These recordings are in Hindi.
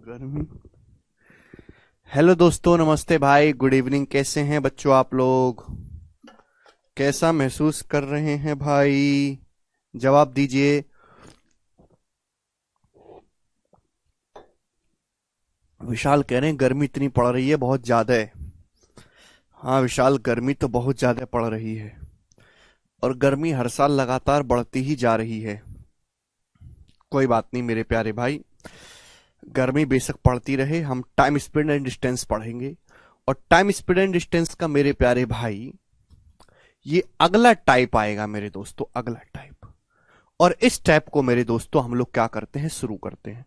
गर्मी। हेलो दोस्तों, नमस्ते भाई, गुड इवनिंग। कैसे हैं बच्चों आप लोग? कैसा महसूस कर रहे हैं भाई? जवाब दीजिए। विशाल कह रहे हैं गर्मी इतनी पड़ रही है, बहुत ज्यादा है। हाँ विशाल, गर्मी तो बहुत ज्यादा पड़ रही है और गर्मी हर साल लगातार बढ़ती ही जा रही है। कोई बात नहीं मेरे प्यारे भाई, गर्मी बेशक पड़ती रहे, हम टाइम स्पीड एंड डिस्टेंस पढ़ेंगे। और टाइम स्पीड एंड डिस्टेंस का मेरे प्यारे भाई ये अगला टाइप आएगा मेरे दोस्तों, अगला टाइप। और इस टाइप को मेरे दोस्तों हम लोग क्या करते हैं, शुरू करते हैं।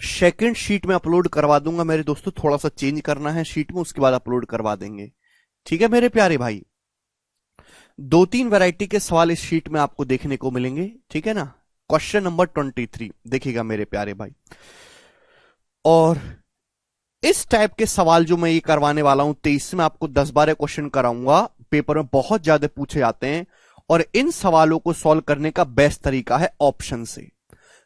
सेकंड शीट में अपलोड करवा दूंगा मेरे दोस्तों, थोड़ा सा चेंज करना है शीट में, उसके बाद अपलोड करवा देंगे। ठीक है मेरे प्यारे भाई, दो तीन वैरायटी के सवाल इस शीट में आपको देखने को मिलेंगे, ठीक है ना। क्वेश्चन नंबर 23 देखिएगा मेरे प्यारे भाई। और इस टाइप के सवाल जो मैं ये करवाने वाला हूं 23 में, आपको 10-12 क्वेश्चन कराऊंगा। पेपर में बहुत ज्यादा पूछे जाते हैं और इन सवालों को सॉल्व करने का बेस्ट तरीका है ऑप्शन से।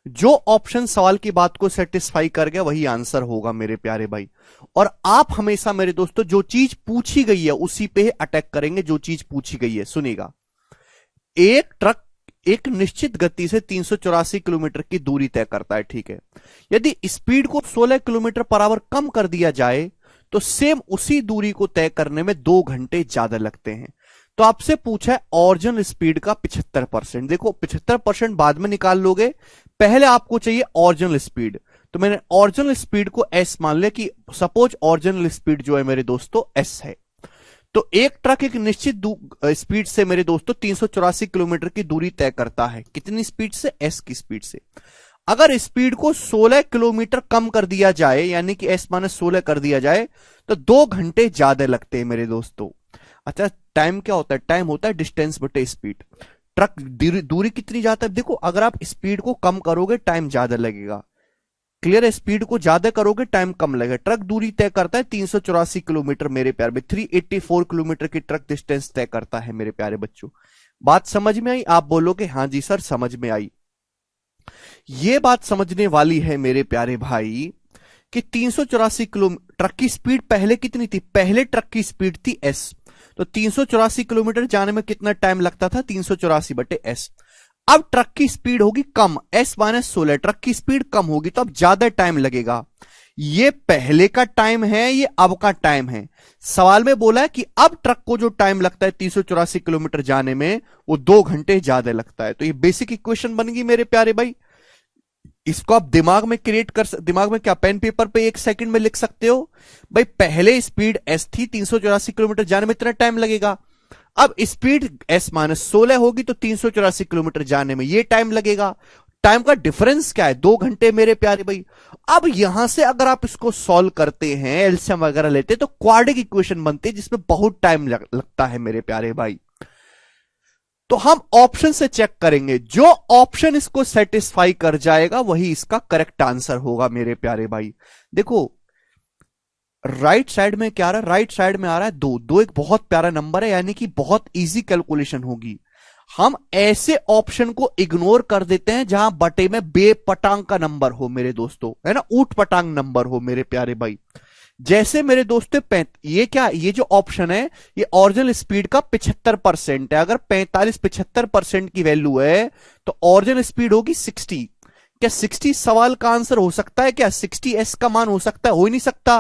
जो ऑप्शन सवाल की बात को सेटिस्फाई कर गया वही आंसर होगा मेरे प्यारे भाई। और आप हमेशा मेरे दोस्तों जो चीज पूछी गई है उसी पे अटैक करेंगे, जो चीज पूछी गई है। सुनिएगा, एक ट्रक एक निश्चित गति से 384 किलोमीटर की दूरी तय करता है, ठीक है। यदि स्पीड को 16 किलोमीटर पर आवर कम कर दिया जाए तो सेम उसी दूरी को तय करने में 2 घंटे ज्यादा लगते हैं। तो आपसे पूछा है ओरिजिनल स्पीड का 75%। देखो 75% बाद में निकाल लोगे, पहले आपको चाहिए ओरिजिनल स्पीड। तो मैंने ओरिजिनल स्पीड को एस मान लिया कि सपोज ओरिजिनल स्पीड जो है मेरे दोस्तों एस है। तो एक ट्रक एक निश्चित स्पीड से मेरे दोस्तों 384 किलोमीटर की दूरी तय करता है। कितनी स्पीड से? एस की स्पीड से। अगर स्पीड को 16 किलोमीटर कम कर दिया जाए, यानी कि एस माइनस 16 कर दिया जाए, तो 2 घंटे ज्यादा लगते हैं मेरे दोस्तों। अच्छा, टाइम क्या होता है? टाइम होता है डिस्टेंस बटे स्पीड। ट्रक दूरी कितनी जाता है? देखो अगर आप स्पीड को कम करोगे टाइम ज्यादा लगेगा, क्लियर है। स्पीड को ज्यादा करोगे टाइम कम लगेगा। ट्रक दूरी तय करता है 384 किलोमीटर मेरे प्यारे में, 384 किलोमीटर की ट्रक डिस्टेंस तय करता है मेरे प्यारे बच्चों। बात समझ में आई? आप बोलोगे हाँ जी सर समझ में आई। ये बात समझने वाली है मेरे प्यारे भाई कि 384 किलोमीटर ट्रक की स्पीड पहले कितनी थी? पहले ट्रक की स्पीड थी एस। तो 384 किलोमीटर जाने में कितना टाइम लगता था? 384 बटे एस। अब ट्रक की स्पीड होगी कम, एस माइनस 16, ट्रक की स्पीड कम होगी तो अब ज्यादा टाइम लगेगा। ये पहले का टाइम है, ये अब का टाइम है। सवाल में बोला है कि अब ट्रक को जो टाइम लगता है 384 किलोमीटर जाने में वो 2 घंटे ज्यादा लगता है। तो ये बेसिक इक्वेशन बन गई मेरे प्यारे भाई। इसको आप दिमाग में क्रिएट कर दिमाग में क्या पेन पेपर पे 1 सेकंड में लिख सकते हो भाई। पहले स्पीड एस थी, 384 किलोमीटर जाने में इतना टाइम लगेगा। अब स्पीड एस माइनस 16 होगी तो 384 किलोमीटर जाने में ये टाइम लगेगा। टाइम का डिफरेंस क्या है? 2 घंटे मेरे प्यारे भाई। अब यहां से अगर आप इसको सॉल्व करते हैं, एलसीएम वगैरह लेते हैं, तो क्वाड्रेटिक इक्वेशन बनती है जिसमें बहुत टाइम लगता है मेरे प्यारे भाई। तो हम ऑप्शन से चेक करेंगे, जो ऑप्शन इसको सेटिस्फाई कर जाएगा वही इसका करेक्ट आंसर होगा मेरे प्यारे भाई। देखो राइट साइड में क्या आ रहा है? राइट साइड में आ रहा है 2। 2 एक बहुत प्यारा नंबर है, यानी कि बहुत इजी कैलकुलेशन होगी। हम ऐसे ऑप्शन को इग्नोर कर देते हैं जहां बटे में बेपटांग का नंबर हो मेरे दोस्तों, है ना, ऊट पटांग नंबर हो मेरे प्यारे भाई। जैसे मेरे दोस्तों ये क्या, ये जो ऑप्शन है ये ओरिजिनल स्पीड का 75% है। अगर 45-75% की वैल्यू है तो ओरिजिनल स्पीड होगी 60। क्या 60 सवाल का आंसर हो सकता है? क्या 60 एस का मान हो सकता है? हो ही नहीं सकता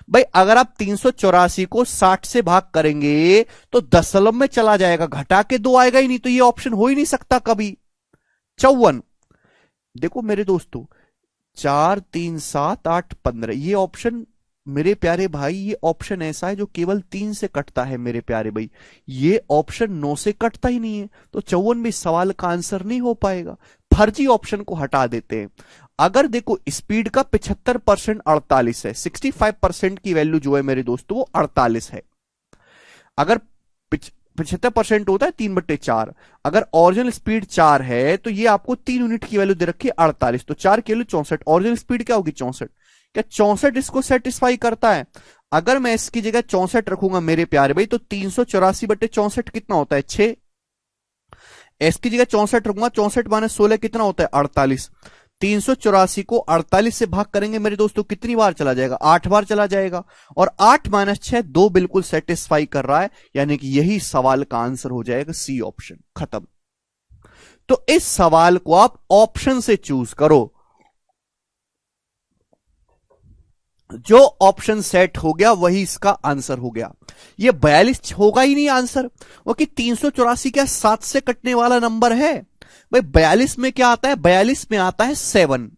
भाई। अगर आप 384 को 60 से भाग करेंगे तो दशमलव में चला जाएगा, घटा के 2 आएगा ही नहीं, तो ये ऑप्शन हो ही नहीं सकता कभी। 54 देखो मेरे दोस्तों, 4 3 7 8 15 ये ऑप्शन मेरे प्यारे भाई, ये ऑप्शन ऐसा है जो केवल 3 से कटता है मेरे प्यारे भाई। ये ऑप्शन 9 से कटता ही नहीं है, तो 54 भी सवाल का आंसर नहीं हो पाएगा। फर्जी ऑप्शन को हटा देते हैं। अगर देखो स्पीड का 75% 48 है, 65% की वैल्यू जो है मेरे दोस्तों वो 48 है। अगर 75% होता है 3/4, अगर ओरिजिनल स्पीड 4 है तो ये आपको 3 यूनिट की वैल्यू दे रखी है 48, तो 4 की वैल्यू 64, ओरिजिनल स्पीड क्या होगी 64। क्या 64 इसको सेटिस्फाई करता है? अगर मैं इसकी जगह 64 रखूंगा मेरे प्यारे भाई तो 384/64 कितना होता है? 6। एस की जगह 64 रखूंगा, 64 माइनस 16 कितना होता है? 48। 384 को 48 से भाग करेंगे मेरे दोस्तों, कितनी बार चला जाएगा? 8 बार चला जाएगा। और 8 माइनस 6 2 बिल्कुल सेटिस्फाई कर रहा है, यानी कि यही सवाल का आंसर हो जाएगा सी ऑप्शन। खत्म। तो इस सवाल को आप ऑप्शन से चूज करो। जो ऑप्शन सेट हो गया वही इसका आंसर हो गया। ये 42 होगा ही नहीं आंसर, क्योंकि 384 क्या 7 से कटने वाला नंबर है भाई। 42 में क्या आता है? 42 में आता है 7।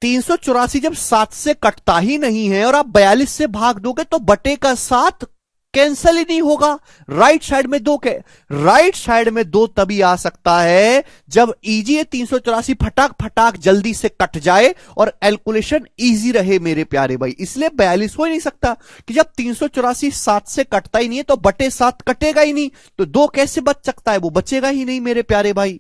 384 जब 7 से कटता ही नहीं है और आप 42 से भाग दोगे तो बटे का 7 कैंसल ही नहीं होगा। राइट साइड में 2 के राइट साइड में 2 तभी आ सकता है जब इजी 384 फटाक फटाक जल्दी से कट जाए और कैलकुलेशन इजी रहे मेरे प्यारे भाई। इसलिए 42 हो ही नहीं सकता कि जब 384 7 से कटता ही नहीं है तो बटे 7 कटेगा ही नहीं, तो 2 कैसे बच सकता है? वो बचेगा ही नहीं मेरे प्यारे भाई।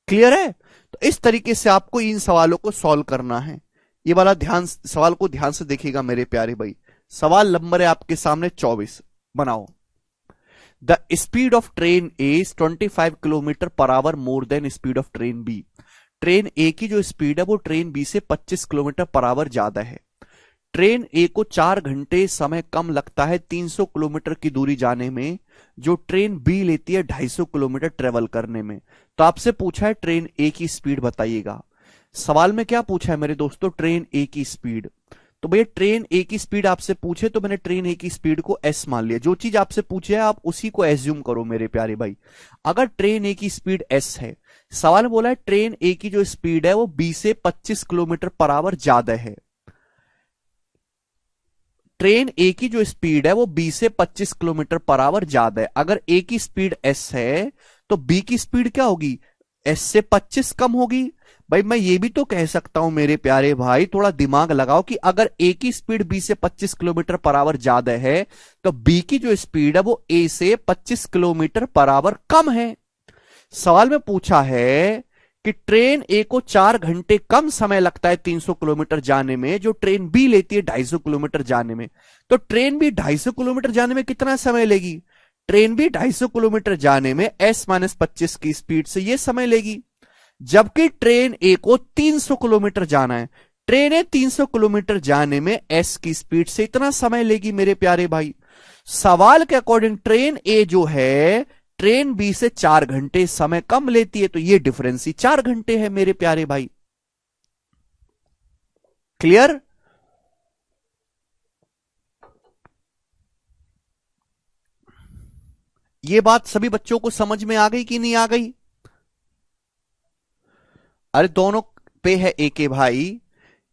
क्लियर है? तो इस तरीके से आपको इन सवालों को सॉल्व करना है। ये वाला सवाल को ध्यान से देखिएगा मेरे प्यारे भाई। सवाल नंबर है आपके सामने 24। बनाओ। The speed of train A is 25 kilometre per hour more than speed of train B. Train A की जो स्पीड है वो ट्रेन बी से 25 किलोमीटर पर आवर ज्यादा है। ट्रेन ए को 4 घंटे समय कम लगता है 300 किलोमीटर की दूरी जाने में, जो ट्रेन बी लेती है 250 किलोमीटर ट्रेवल करने में। तो आपसे पूछा है ट्रेन ए की स्पीड बताइएगा। सवाल में क्या पूछा है मेरे दोस्तों? ट्रेन ए की स्पीड। तो भैया ट्रेन ए की स्पीड आपसे पूछे तो मैंने ट्रेन ए की स्पीड को एस मान लिया। जो चीज आपसे पूछे है आप उसी को एज्यूम करो मेरे प्यारे भाई। अगर ट्रेन ए की स्पीड एस है, सवाल बोला है ट्रेन ए की जो स्पीड है वो बी से 25 किलोमीटर पर आवर ज्यादा है। ट्रेन ए की जो स्पीड है वो बी से 25 किलोमीटर पर आवर ज्यादा है। अगर ए की स्पीड एस है तो बी की स्पीड क्या होगी? एस से 25 कम होगी। भाई मैं ये भी तो कह सकता हूं मेरे प्यारे भाई, थोड़ा दिमाग लगाओ, कि अगर ए की स्पीड बी से 25 किलोमीटर पर आवर ज्यादा है तो बी की जो स्पीड है वो ए से 25 किलोमीटर पर आवर कम है। सवाल में पूछा है कि ट्रेन ए को 4 घंटे कम समय लगता है 300 किलोमीटर जाने में, जो ट्रेन बी लेती है 250 किलोमीटर जाने में। तो ट्रेन बी 250 किलोमीटर जाने में कितना समय लेगी? ट्रेन बी 250 किलोमीटर जाने में एस माइनस 25 की स्पीड से ये समय लेगी। जबकि ट्रेन ए को 300 किलोमीटर जाना है, ट्रेन ए 300 किलोमीटर जाने में एस की स्पीड से इतना समय लेगी मेरे प्यारे भाई। सवाल के अकॉर्डिंग ट्रेन ए जो है ट्रेन बी से 4 घंटे समय कम लेती है, तो ये डिफरेंस ही 4 घंटे है मेरे प्यारे भाई। क्लियर? ये बात सभी बच्चों को समझ में आ गई कि नहीं आ गई? अरे दोनों पे है ए के भाई,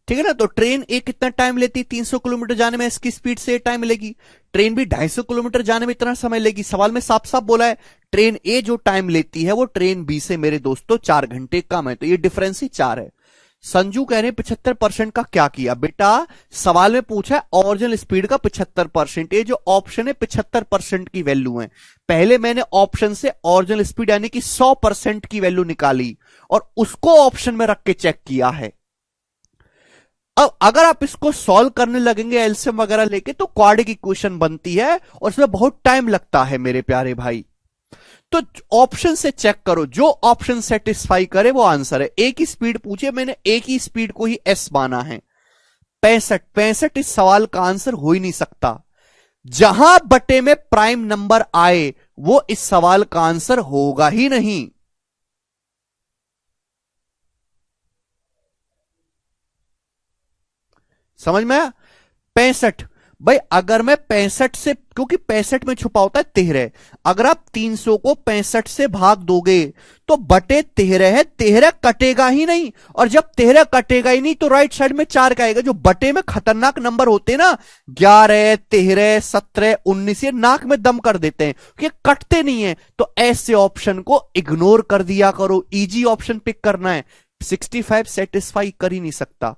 ठीक है ना। तो ट्रेन ए कितना टाइम लेती है 300 किलोमीटर जाने में, इसकी स्पीड से टाइम लेगी। ट्रेन बी 250 किलोमीटर जाने में इतना समय लेगी। सवाल में साफ साफ बोला है ट्रेन ए जो टाइम लेती है वो ट्रेन बी से मेरे दोस्तों 4 घंटे कम है, तो ये डिफरेंस ही 4 है। संजू कह रहे हैं 75% का क्या किया? बेटा सवाल में पूछा है ओरिजिनल स्पीड का 75%। ये जो ऑप्शन है 75% की वैल्यू है। पहले मैंने ऑप्शन से ओरिजिनल स्पीड यानी कि 100% की वैल्यू निकाली और उसको ऑप्शन में रख के चेक किया है। अब अगर आप इसको सॉल्व करने लगेंगे एलसीएम वगैरह लेके तो क्वाड्रेटिक इक्वेशन बनती है और इसमें बहुत टाइम लगता है मेरे प्यारे भाई। तो ऑप्शन से चेक करो, जो ऑप्शन सेटिस्फाई करे वो आंसर है। ए की स्पीड पूछे, मैंने ए की स्पीड को ही एस माना है। 65 इस सवाल का आंसर हो ही नहीं सकता। जहां बटे में प्राइम नंबर आए वो इस सवाल का आंसर होगा ही नहीं। समझ में आया? 65 भाई, अगर मैं 65 से, क्योंकि 65 में छुपा होता है 13, अगर आप 300 को 65 से भाग दोगे तो बटे 13 है, 13 कटेगा ही नहीं। और जब 13 कटेगा ही नहीं तो राइट साइड में 4 का आएगा। जो बटे में खतरनाक नंबर होते हैं ना, 11, 13, 17, 19, ये नाक में दम कर देते हैं कि कटते नहीं है। तो ऐसे ऑप्शन को इग्नोर कर दिया करो, इजी ऑप्शन पिक करना है। 65 सेटिस्फाई कर ही नहीं सकता।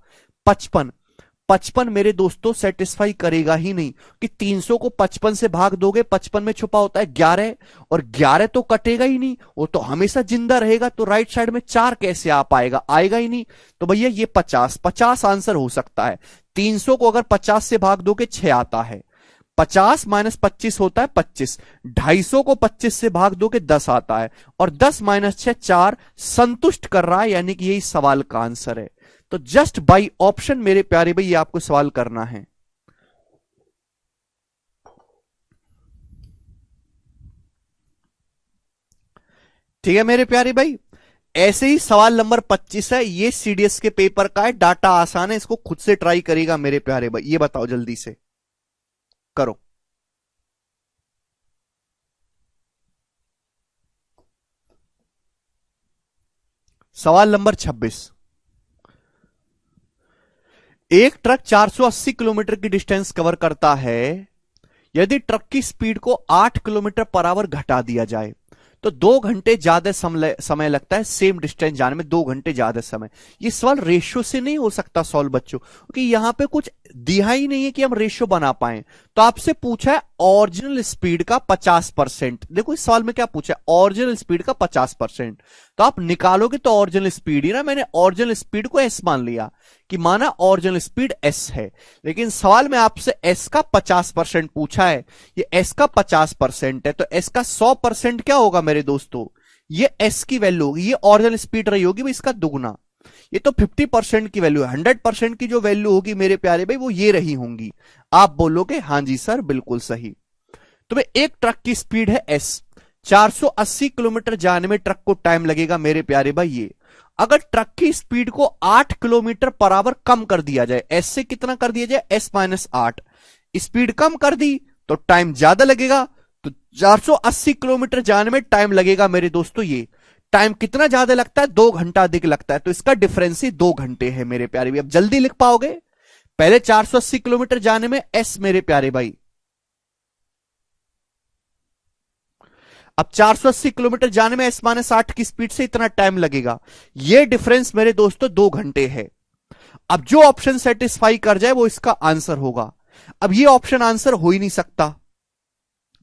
55 मेरे दोस्तों सेटिस्फाई करेगा ही नहीं कि 300 को 55 से भाग दोगे, 55 में छुपा होता है 11 और 11 तो कटेगा ही नहीं, वो तो हमेशा जिंदा रहेगा। तो राइट साइड में 4 कैसे आ पाएगा? आएगा ही नहीं। तो भैया ये 50 आंसर हो सकता है। 300 को अगर 50 से भाग दोगे 6 आता है, 50 माइनस 25 होता है 25। 250 को 25 से भाग दो के 10 आता है, और 10 माइनस 6 4 संतुष्ट कर रहा है, यानी कि यही सवाल का आंसर है। तो जस्ट बाई ऑप्शन मेरे प्यारे भाई ये आपको सवाल करना है। ठीक है मेरे प्यारे भाई, ऐसे ही सवाल नंबर 25 है, ये सीडीएस के पेपर का है, डाटा आसान है, इसको खुद से ट्राई करेगा मेरे प्यारे भाई। ये बताओ जल्दी से करो। सवाल नंबर 26, एक ट्रक 480 किलोमीटर की डिस्टेंस कवर करता है। यदि ट्रक की स्पीड को 8 किलोमीटर पर आवर घटा दिया जाए तो 2 घंटे ज्यादा समय लगता है सेम डिस्टेंस जाने में, 2 घंटे ज्यादा समय। ये सवाल रेशियो से नहीं हो सकता सॉल्व बच्चों, क्योंकि यहां पे कुछ दिया ही नहीं है कि हम रेशियो बना पाए। तो आपसे पूछा है ओरिजिनल स्पीड का 50%। देखो इस सवाल में क्या पूछा है, ओरिजिनल स्पीड का 50%। तो आप निकालोगे तो ओरिजिनल स्पीड ही ना, मैंने ओरिजिनल स्पीड को एस मान लिया कि माना ओरिजिनल स्पीड एस है, लेकिन सवाल में आपसे एस का 50% पूछा है। ये एस का 50% है, तो एस का 100% क्या होगा मेरे दोस्तों, ये एस की वैल्यू होगी, ये ओरिजिनल स्पीड रही होगी इसका दुगना। ये तो 50% की वैल्यू है, 100% की जो वैल्यू होगी मेरे प्यारे भाई वो ये रही होंगी। आप बोलोगे हां जी सर बिल्कुल सही। तो भाई एक ट्रक की स्पीड है एस, 480 किलोमीटर जाने में ट्रक को टाइम लगेगा मेरे प्यारे भाई ये। अगर ट्रक की स्पीड को 8 किलोमीटर पर आवर कम कर दिया जाए, एस से कितना कर दिया जाए, एस माइनस 8, स्पीड कम कर दी तो टाइम ज्यादा लगेगा। तो 480 किलोमीटर जाने में टाइम लगेगा मेरे दोस्तों, ये टाइम कितना ज्यादा लगता है, 2 घंटा अधिक लगता है। तो इसका डिफरेंस ही 2 घंटे है मेरे प्यारे भाई। अब जल्दी लिख पाओगे, पहले 480 किलोमीटर जाने में एस मेरे प्यारे भाई, अब 480 किलोमीटर जाने में एस माइनस 8 की स्पीड से इतना टाइम लगेगा। यह डिफरेंस मेरे दोस्तों 2 घंटे है। अब जो ऑप्शन सेटिस्फाई कर जाए वो इसका आंसर होगा। अब ये ऑप्शन आंसर हो ही नहीं सकता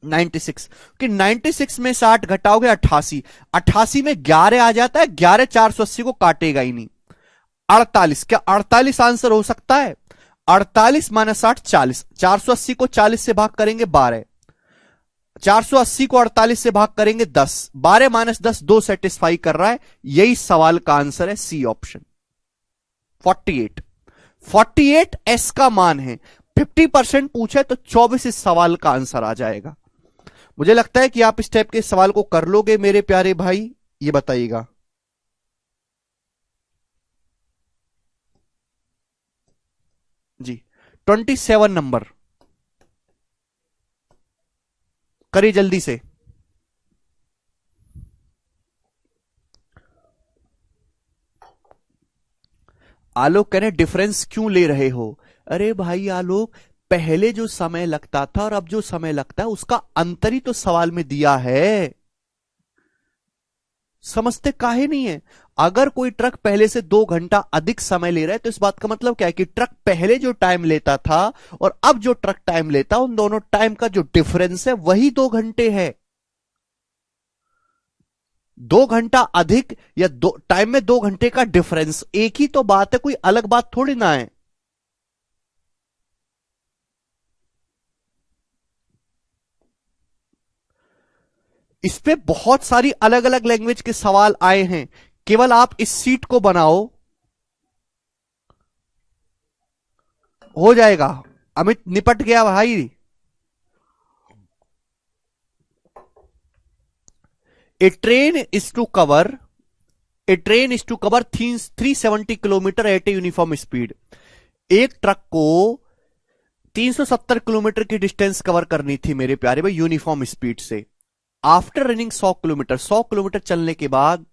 96, कि 96 में 60 घटाओगे 88, 88 में 11 आ जाता है, 11 480 को काटेगा ही नहीं। 48, क्या 48 आंसर हो सकता है, 48 माइनस 60 40, 480 को 40 से भाग करेंगे 12, 480 को 48 से भाग करेंगे 10, 12 माइनस 10 2 सेटिस्फाई कर रहा है। यही सवाल का आंसर है सी ऑप्शन 48। 48 एस का मान है, 50% पूछे तो 24 इस सवाल का आंसर आ जाएगा। मुझे लगता है कि आप इस टाइप के सवाल को कर लोगे मेरे प्यारे भाई, ये बताइएगा। जी 27 नंबर करिए जल्दी से। आलोक कह रहे डिफरेंस क्यों ले रहे हो। अरे भाई आलोक, पहले जो समय लगता था और अब जो समय लगता है उसका अंतर ही तो सवाल में दिया है, समझते काहे नहीं है। अगर कोई ट्रक पहले से 2 घंटा अधिक समय ले रहा है तो इस बात का मतलब क्या है कि ट्रक पहले जो टाइम लेता था और अब जो ट्रक टाइम लेता, उन दोनों टाइम का जो डिफरेंस है वही 2 घंटे है। 2 घंटा अधिक या टाइम में 2 घंटे का डिफरेंस एक ही तो बात है, कोई अलग बात थोड़ी ना है। इस पे बहुत सारी अलग अलग लैंग्वेज के सवाल आए हैं, केवल आप इस सीट को बनाओ, हो जाएगा। अमित निपट गया भाई। A train is to cover, a train is to cover 370 kilometre at a uniform speed. एक ट्रक को 370 किलोमीटर की डिस्टेंस कवर करनी थी मेरे प्यारे भाई यूनिफॉर्म स्पीड से। आफ्टर रनिंग 100 किलोमीटर, 100 किलोमीटर चलने के बाद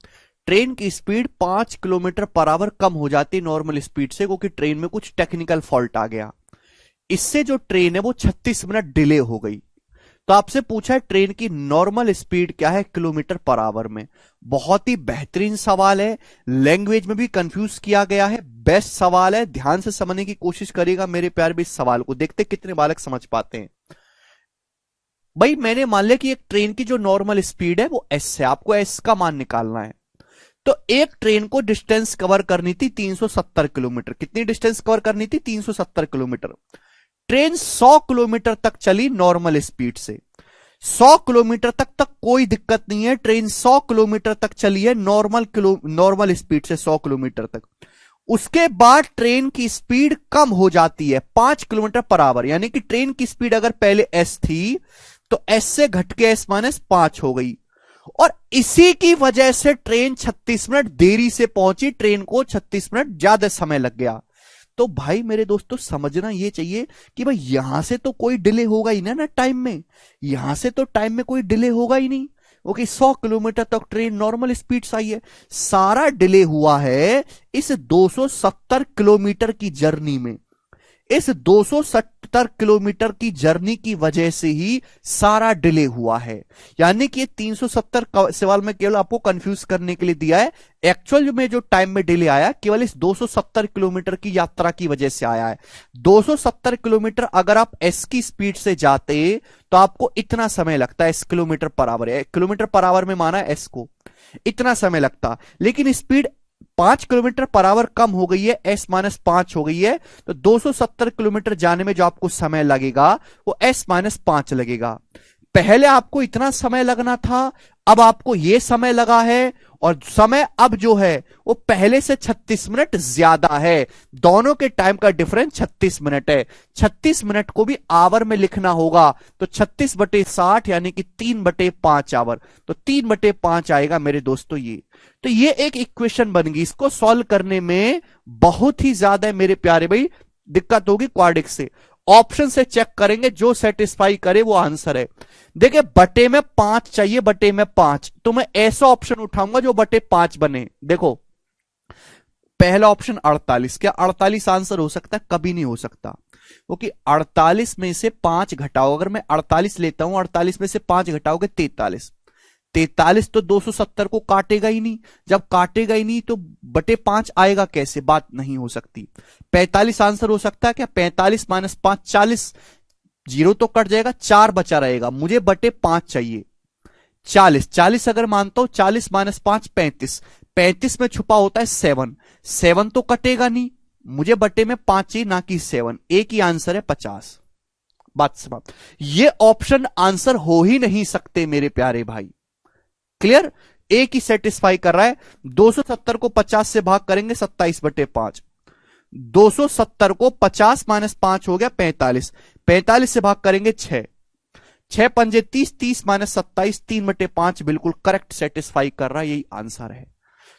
ट्रेन की स्पीड 5 किलोमीटर पर आवर कम हो जाती नॉर्मल स्पीड से, क्योंकि ट्रेन में कुछ टेक्निकल फॉल्ट आ गया। इससे जो ट्रेन है वो 36 मिनट डिले हो गई। तो आपसे पूछा है ट्रेन की नॉर्मल स्पीड क्या है किलोमीटर पर आवर में। बहुत ही बेहतरीन सवाल है, लैंग्वेज में भी कंफ्यूज किया गया है, बेस्ट सवाल है, ध्यान से समझने की कोशिश करिएगा मेरे प्यारे भी इस सवाल को, देखते कितने बालक समझ पाते हैं। भाई मैंने मान लिया कि एक ट्रेन की जो नॉर्मल स्पीड है वो एस है, आपको एस का मान निकालना है। तो एक ट्रेन को डिस्टेंस कवर करनी थी 370 किलोमीटर। कितनी डिस्टेंस कवर करनी थी, 370 किलोमीटर। ट्रेन 100 किलोमीटर तक चली नॉर्मल स्पीड से। 100 किलोमीटर तक कोई दिक्कत नहीं है, ट्रेन 100 किलोमीटर तक चली है नॉर्मल स्पीड से 100 किलोमीटर तक। उसके बाद ट्रेन की स्पीड कम हो जाती है 5 किलोमीटर पर आवर, यानी कि ट्रेन की स्पीड अगर पहले एस थी तो एस से घट के एस माइनस 5 हो गई, और इसी की वजह से ट्रेन 36 मिनट देरी से पहुंची, ट्रेन को 36 मिनट ज्यादा समय लग गया। तो भाई मेरे दोस्तों समझना ये चाहिए कि भाई यहां से तो कोई डिले होगा ही ना टाइम में, यहां से तो टाइम में कोई डिले होगा ही नहीं। ओके, 100 किलोमीटर तक ट्रेन नॉर्मल स्पीड से आई है, सारा डिले हुआ है इस 270 किलोमीटर की जर्नी में। इस 270 किलोमीटर की जर्नी की वजह से ही सारा डिले हुआ है। यानी कि 370 सवाल में केवल आपको कंफ्यूज करने के लिए दिया है, एक्चुअल में जो टाइम में डिले आया केवल इस 270 किलोमीटर की यात्रा की वजह से आया है। 270 किलोमीटर अगर आप एस की स्पीड से जाते तो आपको इतना समय लगता है, एस किलोमीटर पर आवर है, किलोमीटर पर आवर में माना एस को, इतना समय लगता, लेकिन स्पीड 5 किलोमीटर पर आवर कम हो गई है, एस माइनस 5 हो गई है, तो 270 किलोमीटर जाने में जो आपको समय लगेगा वो एस माइनस 5 लगेगा। पहले आपको इतना समय लगना था, अब आपको यह समय लगा है, और समय अब जो है वो पहले से 36 मिनट ज्यादा है। दोनों के टाइम का डिफरेंस 36 मिनट है। 36 मिनट को भी आवर में लिखना होगा, तो 36/60 यानी कि 3/5 आवर, तो 3/5 आएगा मेरे दोस्तों ये। तो ये एक इक्वेशन बन गई, इसको सॉल्व करने में बहुत ही ज्यादा मेरे प्यारे भाई दिक्कत होगी क्वाड्रिक से। ऑप्शन से चेक करेंगे, जो सेटिस्फाई करे वो आंसर है। देखिए बटे में 5 चाहिए, बटे में 5, तो मैं ऐसा ऑप्शन उठाऊंगा जो बटे 5 बने। देखो पहला ऑप्शन 48, क्या 48 आंसर हो सकता है? कभी नहीं हो सकता, क्योंकि 48 में से 5 घटाओ, अगर मैं 48 लेता हूं, 48 में से 5 घटाओगे 43, 43 तो 270 को काटेगा ही नहीं, जब काटेगा ही नहीं तो बटे 5 आएगा कैसे? बात नहीं हो सकती। 45 आंसर हो सकता है क्या? 45 माइनस 5 40, जीरो तो कट जाएगा, 4 बचा रहेगा, मुझे बटे 5 चाहिए। 40 40 अगर मानता हूं, 40 माइनस 5 35, 35 में छुपा होता है 7, 7 तो कटेगा नहीं, मुझे बटे में 5 चाहिए ना कि 7, एक ही आंसर है 50। बात समाप्त। ये ऑप्शन आंसर हो ही नहीं सकते मेरे प्यारे भाई। क्लियर? एक ही सेटिस्फाई कर रहा है। 270 को 50 से भाग करेंगे 27/5, 270 को 50 माइनस 5 हो गया 45, 45 से भाग करेंगे 6, 6 पंजे 30, 30 माइनस 27, 3/5 बिल्कुल करेक्ट सेटिस्फाई कर रहा है, यही आंसर है।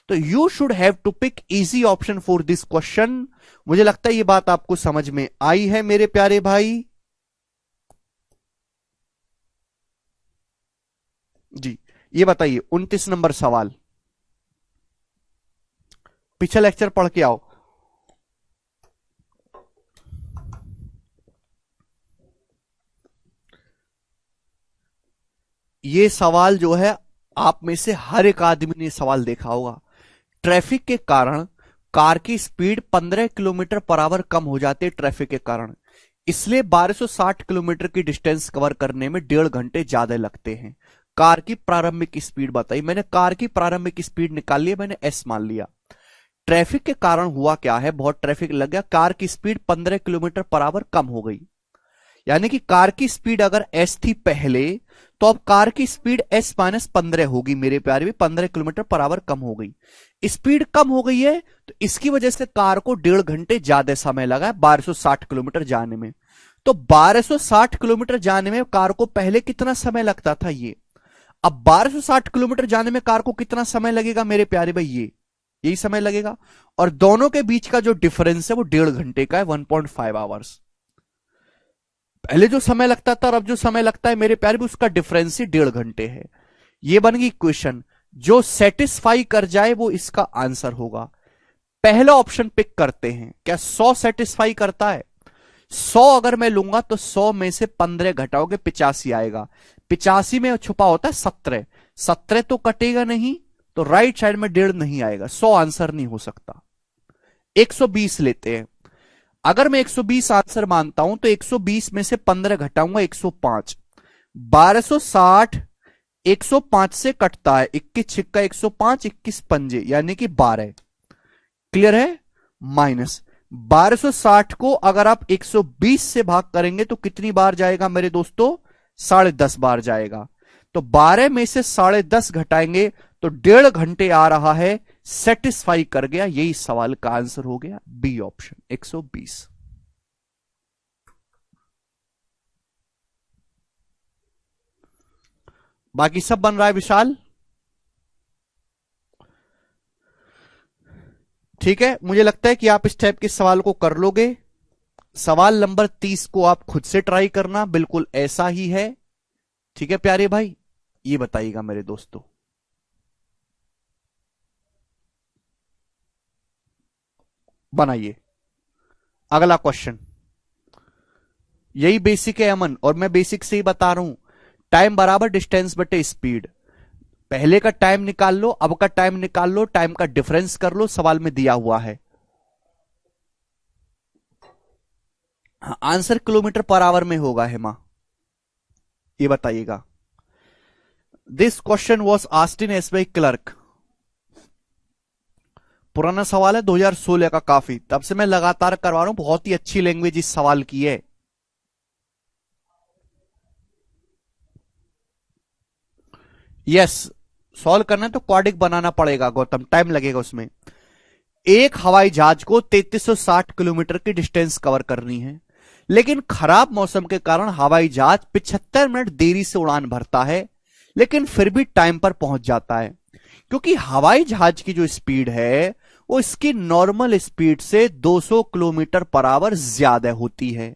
तो you should have to pick easy option for this question. मुझे लगता है ये बात आपको समझ में आई है मेरे प्यारे भाई जी। ये बताइए 29 नंबर सवाल, पिछला लेक्चर पढ़ के आओ। ये सवाल जो है आप में से हर एक आदमी ने सवाल देखा होगा। ट्रैफिक के कारण कार की स्पीड 15 किलोमीटर पर आवर कम हो जाती है ट्रैफिक के कारण, इसलिए 1260 किलोमीटर की डिस्टेंस कवर करने में 1.5 घंटे ज्यादा लगते हैं। कार की प्रारंभिक स्पीड बताई, मैंने कार की प्रारंभिक स्पीड निकाल लिया, मैंने एस मान लिया। ट्रैफिक के कारण हुआ क्या है, बहुत ट्रैफिक लग गया, कार की स्पीड 15 किलोमीटर पर आवर कम हो गई, यानी कि कार की स्पीड अगर एस थी पहले, तो अब कार की स्पीड एस माइनस 15 होगी मेरे प्यारे भी, 15 किलोमीटर पर आवर कम हो गई। स्पीड कम हो गई है तो इसकी वजह से कार को 1.5 घंटे ज्यादा समय लगा है 1260 किलोमीटर जाने में। तो 1260 किलोमीटर जाने में कार को पहले कितना समय लगता था ये, अब 1260 किलोमीटर जाने में कार को कितना समय लगेगा मेरे प्यारे भाई, ये यही समय लगेगा। और दोनों के बीच का जो डिफरेंस है वो 1.5 घंटे का है, 1.5 आवर्स। पहले जो समय लगता था और अब जो समय लगता है मेरे प्यारे भी, उसका डिफरेंस ही 1.5 घंटे है। ये बन गई इक्वेशन, जो सेटिस्फाई कर जाए वो इसका आंसर होगा। पहला ऑप्शन पिक करते हैं, क्या 100 सेटिस्फाई करता है? 100 अगर मैं लूंगा तो 100 में से 15 घटाओगे 85 आएगा, 85 में छुपा होता है 17, 17 तो कटेगा नहीं, तो राइट साइड में 1.5 नहीं आएगा, 100 आंसर नहीं हो सकता। 120 लेते हैं, अगर मैं 120 आंसर मानता हूं तो 120 में से 15 घटाऊंगा 105, 1260 105 से कटता है, 21 छिक्का 105, 21 पंजे यानी कि 12, क्लियर है? माइनस 1260 को अगर आप 120 से भाग करेंगे तो कितनी बार जाएगा मेरे दोस्तों? 10.5 बार जाएगा। तो 12 में से 10.5 घटाएंगे तो 1.5 घंटे आ रहा है, सेटिस्फाई कर गया। यही सवाल का आंसर हो गया बी ऑप्शन 120। बाकी सब बन रहा है विशाल? ठीक है, मुझे लगता है कि आप इस टाइप के सवाल को कर लोगे। सवाल नंबर 30 को आप खुद से ट्राई करना, बिल्कुल ऐसा ही है। ठीक है प्यारे भाई, ये बताइएगा मेरे दोस्तों। बनाइए अगला क्वेश्चन। यही बेसिक है अमन, और मैं बेसिक से ही बता रहा हूं। टाइम बराबर डिस्टेंस बटे स्पीड। पहले का टाइम निकाल लो, अब का टाइम निकाल लो, टाइम का डिफरेंस कर लो, सवाल में दिया हुआ है। हाँ, आंसर किलोमीटर पर आवर में होगा हेमा, ये बताइएगा। This question was asked in SBI clerk. पुराना सवाल है 2016 का, काफी तब से मैं लगातार करवा रहा हूं। बहुत ही अच्छी लैंग्वेज इस सवाल की है। यस, सॉल्व करना है तो क्वाड्रिक बनाना पड़ेगा गौतम, टाइम लगेगा उसमें। एक हवाई जहाज को 3360 किलोमीटर की डिस्टेंस कवर करनी है, लेकिन खराब मौसम के कारण हवाई जहाज 75 मिनट देरी से उड़ान भरता है, लेकिन फिर भी टाइम पर पहुंच जाता है। क्योंकि हवाई जहाज की जो स्पीड है वो इसकी नॉर्मल स्पीड से 200 किलोमीटर पर आवर ज्यादा होती है।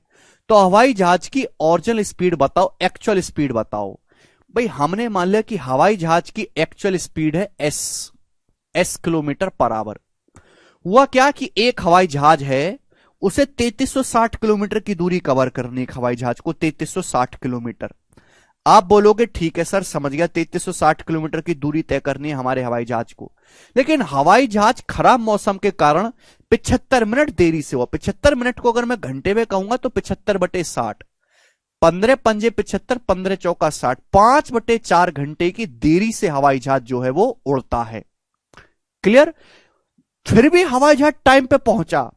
तो हवाई जहाज की ओरिजिनल स्पीड बताओ, एक्चुअल स्पीड बताओ। भाई हमने मान लिया कि हवाई जहाज की एक्चुअल स्पीड है एस किलोमीटर पर आवर। हुआ क्या कि एक हवाई जहाज है, उसे 3360 किलोमीटर की दूरी कवर करनी है। हवाई जहाज को 3360 किलोमीटर। आप बोलोगे ठीक है सर, समझ गया, 3360 किलोमीटर की दूरी तय करनी है हमारे हवाई जहाज को। लेकिन हवाई जहाज खराब मौसम के कारण 75 मिनट देरी से हुआ। 75 मिनट को अगर मैं घंटे में कहूंगा तो 75/60, 15 पंजे 75, 15 चौका 60, 5/4 घंटे की देरी से हवाई जहाज जो है वो उड़ता है। क्लियर? फिर भी हवाई जहाज टाइम पे पहुंचा।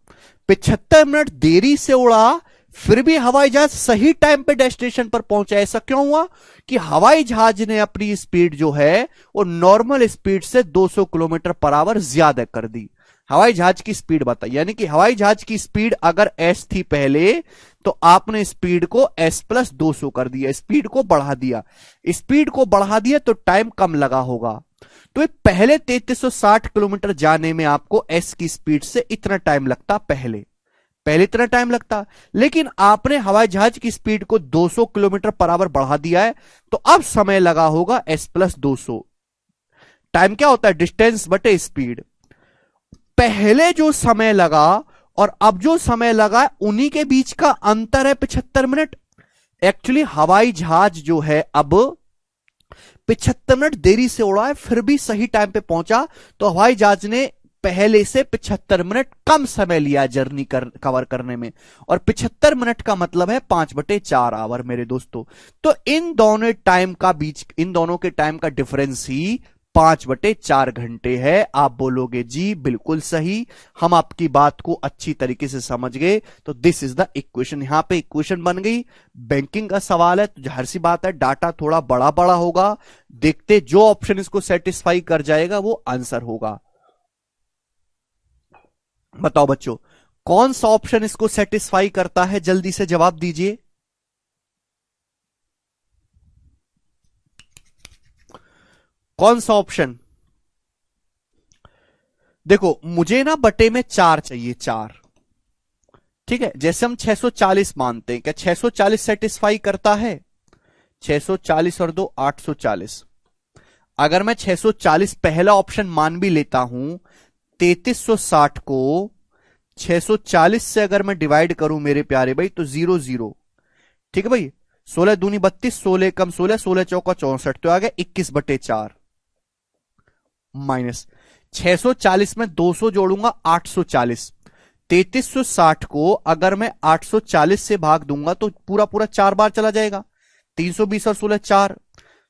75 मिनट देरी से उड़ा, फिर भी हवाई जहाज सही टाइम पे डेस्टिनेशन पर पहुंचा। ऐसा क्यों हुआ? कि हवाई जहाज ने अपनी स्पीड जो है वो नॉर्मल स्पीड से 200 किलोमीटर पर आवर ज्यादा कर दी। हवाई जहाज की स्पीड बताई, यानी कि हवाई जहाज की स्पीड अगर एस थी पहले, तो आपने स्पीड को S+200 कर दिया, स्पीड को बढ़ा दिया। स्पीड को बढ़ा दिया तो टाइम कम लगा होगा। तो पहले 3360 किलोमीटर जाने में आपको एस की स्पीड से इतना टाइम लगता, पहले इतना टाइम लगता। लेकिन आपने हवाई जहाज की स्पीड को 200 किलोमीटर पर आवर बढ़ा दिया है, तो अब समय लगा होगा S+200। टाइम क्या होता है? डिस्टेंस बटे स्पीड। पहले जो समय लगा और अब जो समय लगा, उन्हीं के बीच का अंतर है 75 मिनट। एक्चुअली हवाई जहाज जो है अब 75 मिनट देरी से उड़ा है, फिर भी सही टाइम पे पहुंचा। तो हवाई जहाज ने पहले से 75 मिनट कम समय लिया जर्नी कवर करने में। और 75 मिनट का मतलब है 5/4 आवर मेरे दोस्तों। तो इन दोनों के टाइम का डिफरेंस ही 5/4 घंटे है। आप बोलोगे जी बिल्कुल सही, हम आपकी बात को अच्छी तरीके से समझ गए। तो दिस इज द इक्वेशन। यहां पे इक्वेशन बन गई। बैंकिंग का सवाल है तो जाहिर सी बात है डाटा थोड़ा बड़ा बड़ा होगा। देखते जो ऑप्शन इसको सेटिस्फाई कर जाएगा वो आंसर होगा। बताओ बच्चों, कौन सा ऑप्शन इसको सेटिस्फाई करता है? जल्दी से जवाब दीजिए। कौन सा ऑप्शन? देखो मुझे ना बटे में 4 चाहिए, 4। ठीक है, जैसे हम 640 मानते हैं, क्या 640 सेटिस्फाई करता है? 640 और 2 840। अगर मैं 640 पहला ऑप्शन मान भी लेता हूं, 3360 को 640 से अगर मैं डिवाइड करूं मेरे प्यारे भाई, तो 0 0। ठीक है भाई, 16 दूनी 32, 16 कम 16, 16 चौका 64, तो आ गया 21/4 माइनस 640 में 200 जोड़ूंगा 840। 3360 को अगर मैं 840 से भाग दूंगा तो पूरा पूरा 4 बार चला जाएगा। 320 और 16 4,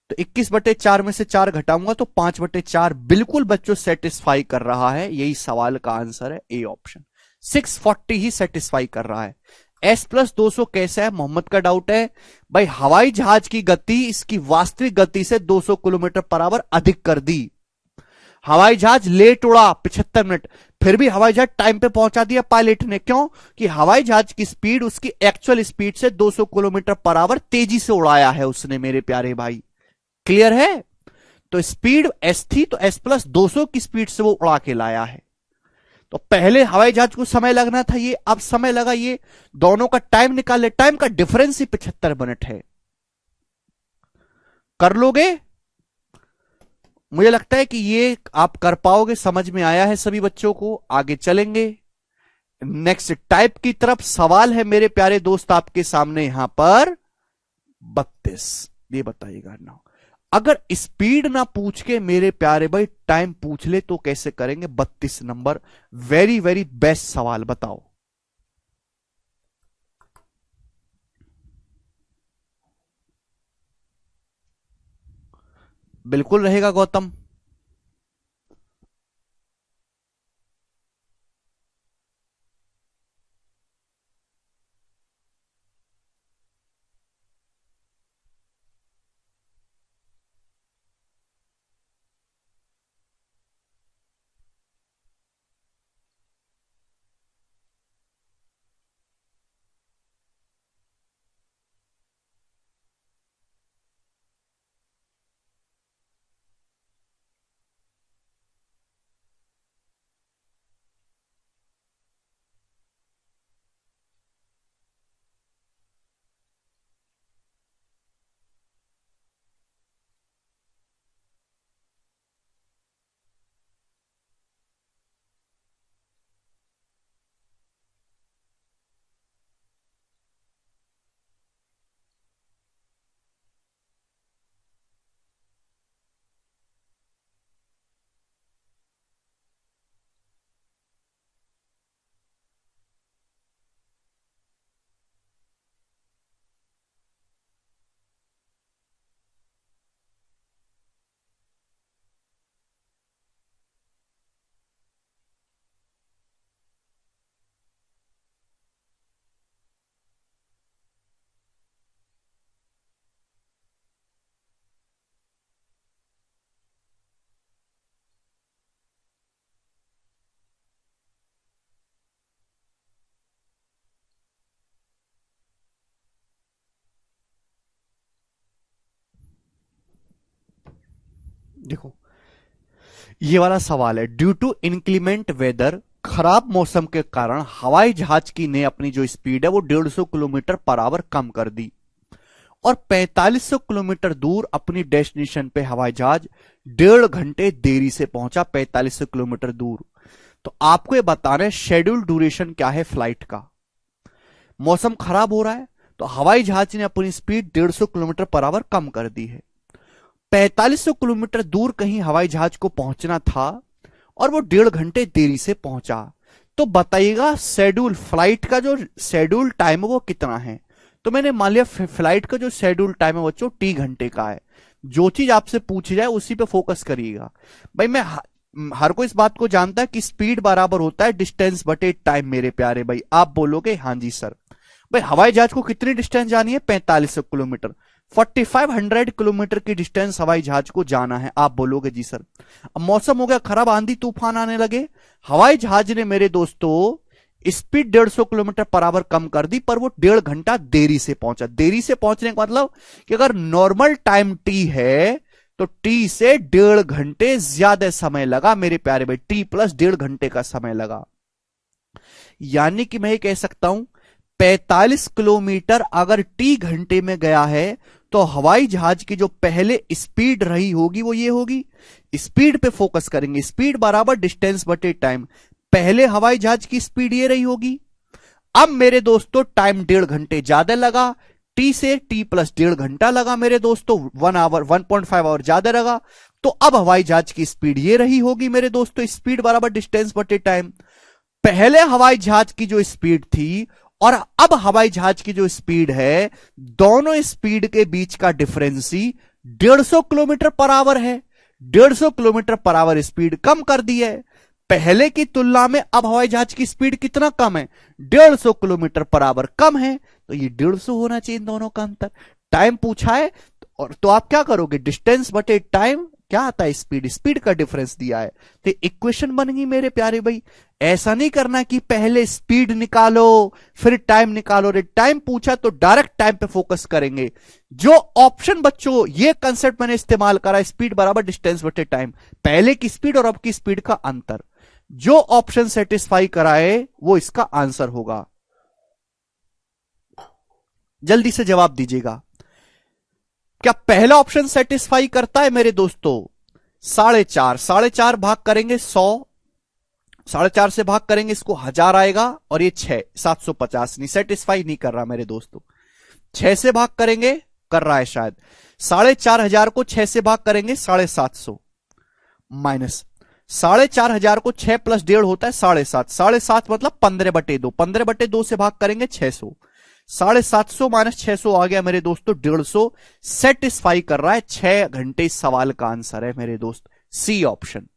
तो 21/4 में से 4 घटाऊंगा तो 5/4। बिल्कुल बच्चों सेटिस्फाई कर रहा है। यही सवाल का आंसर है, ए ऑप्शन। 640 ही सेटिस्फाई कर रहा है। S+200 कैसा है, मोहम्मद का डाउट है भाई। हवाई जहाज की गति इसकी वास्तविक गति से 200 किलोमीटर पर आवर अधिक कर दी। हवाई जहाज लेट उड़ा 75 मिनट, फिर भी हवाई जहाज टाइम पे पहुंचा दिया पायलट ने। क्यों? कि हवाई जहाज की स्पीड उसकी एक्चुअल स्पीड से 200 किलोमीटर पर आवर तेजी से उड़ाया है उसने मेरे प्यारे भाई। क्लियर है? तो स्पीड S थी तो S+200 की स्पीड से वो उड़ा के लाया है। तो पहले हवाई जहाज को समय लगना था, ये अब समय लगा, ये दोनों का टाइम निकाल ले। टाइम का डिफरेंस ही 75 मिनट है। कर लोगे? मुझे लगता है कि ये आप कर पाओगे, समझ में आया है सभी बच्चों को। आगे चलेंगे नेक्स्ट टाइप की तरफ। सवाल है मेरे प्यारे दोस्त आपके सामने यहां पर 32। ये बताइएगा ना, अगर स्पीड ना पूछ के मेरे प्यारे भाई टाइम पूछ ले तो कैसे करेंगे? 32 नंबर वेरी वेरी बेस्ट सवाल, बताओ। बिल्कुल रहेगा गौतम। देखो ये वाला सवाल है, ड्यू टू इंक्लीमेंट वेदर, खराब मौसम के कारण हवाई जहाज की ने अपनी जो स्पीड है वो 150 किलोमीटर पर आवर कम कर दी और 4500 किलोमीटर दूर अपनी डेस्टिनेशन पे हवाई जहाज 1.5 घंटे देरी से पहुंचा। 4500 किलोमीटर दूर। तो आपको ये बताना है शेड्यूल ड्यूरेशन क्या है फ्लाइट का। मौसम खराब हो रहा है तो हवाई जहाज ने अपनी स्पीड 150 किलोमीटर पर आवर कम कर दी है। 4500 किलोमीटर दूर कहीं हवाई जहाज को पहुंचना था और वो 1.5 घंटे देरी से पहुंचा। तो बताइएगा शेड्यूल फ्लाइट का जो शेड्यूल टाइम है वो कितना है? तो मैंने मान लिया फ्लाइट का जो शेड्यूल टाइम है बच्चों T घंटे का है। जो चीज आपसे पूछी जाए उसी पे फोकस करिएगा भाई। मैं हर कोई इस बात को जानता है कि स्पीड बराबर होता है डिस्टेंस बटे टाइम मेरे प्यारे भाई। आप बोलोगे हाँ जी सर। भाई हवाई जहाज को कितनी डिस्टेंस जानी है? 4500 किलोमीटर। 4500 किलोमीटर की डिस्टेंस हवाई जहाज को जाना है। आप बोलोगे जी सर। अब मौसम हो गया खराब, आंधी तूफान आने लगे, हवाई जहाज ने मेरे दोस्तों स्पीड 150 किलोमीटर पर आवर कम कर दी पर वो 1.5 घंटा देरी से पहुंचा। देरी से पहुंचने का मतलब कि अगर नॉर्मल टाइम T है तो T से 1.5 घंटे ज्यादा समय लगा मेरे प्यारे भाई। T प्लस 1.5 घंटे का समय लगा। यानी कि मैं ये कह सकता हूं 45 किलोमीटर अगर T घंटे में गया है तो हवाई जहाज की जो पहले स्पीड रही होगी वो ये होगी। स्पीड पे फोकस करेंगे, स्पीड बराबर डिस्टेंस बटे टाइम। पहले हवाई जहाज की स्पीड ये रही होगी। अब मेरे दोस्तों टाइम 1.5 घंटे ज्यादा लगा, T से T प्लस 1.5 घंटा लगा मेरे दोस्तों, 1 आवर 1.5 आवर ज्यादा लगा। तो अब हवाई जहाज की स्पीड ये रही होगी मेरे दोस्तों, स्पीड बराबर डिस्टेंस बटे टाइम। पहले हवाई जहाज की जो स्पीड थी और अब हवाई जहाज की जो स्पीड है, दोनों स्पीड के बीच का difference he 150 kilometre per our है। 150 किलोमीटर पर आवर स्पीड कम कर दी है। पहले की तुलना में अब हवाई जहाज की स्पीड कितना कम है, 150 किलोमीटर पर आवर कम है, तो ये 150 होना चाहिए इन दोनों का अंतर। टाइम पूछा है और तो आप क्या करोगे, डिस्टेंस बटे टाइम क्या आता है, स्पीड, स्पीड का डिफरेंस दिया है, तो इक्वेशन बन गई मेरे प्यारे भाई। ऐसा नहीं करना कि पहले स्पीड निकालो फिर टाइम निकालो, रे टाइम पूछा तो डायरेक्ट टाइम पे फोकस करेंगे। जो ऑप्शन बच्चों ये कंसेप्ट मैंने इस्तेमाल करा, स्पीड बराबर डिस्टेंस बटे टाइम, पहले की स्पीड और अब की स्पीड का अंतर, जो ऑप्शन सेटिस्फाई कराए वो इसका आंसर होगा। जल्दी से जवाब दीजिएगा, क्या पहला ऑप्शन सेटिस्फाई करता है मेरे दोस्तों? 4.5, 4.5 भाग करेंगे 100, 4.5 से भाग करेंगे इसको 1000 आएगा, और ये 6, 750, नहीं सेटिस्फाई नहीं कर रहा मेरे दोस्तों। 6 से भाग करेंगे, कर रहा है शायद, 4,500 को 6 से भाग करेंगे 750, माइनस 4,500 को 6 प्लस 1.5 होता है 7.5, 7.5 मतलब 15/2, 15/2 से भाग करेंगे 600, 750 माइनस 600 आ गया मेरे दोस्तों 150, सेटिस्फाई कर रहा है। 6 घंटे इस सवाल का आंसर है मेरे दोस्त, सी ऑप्शन।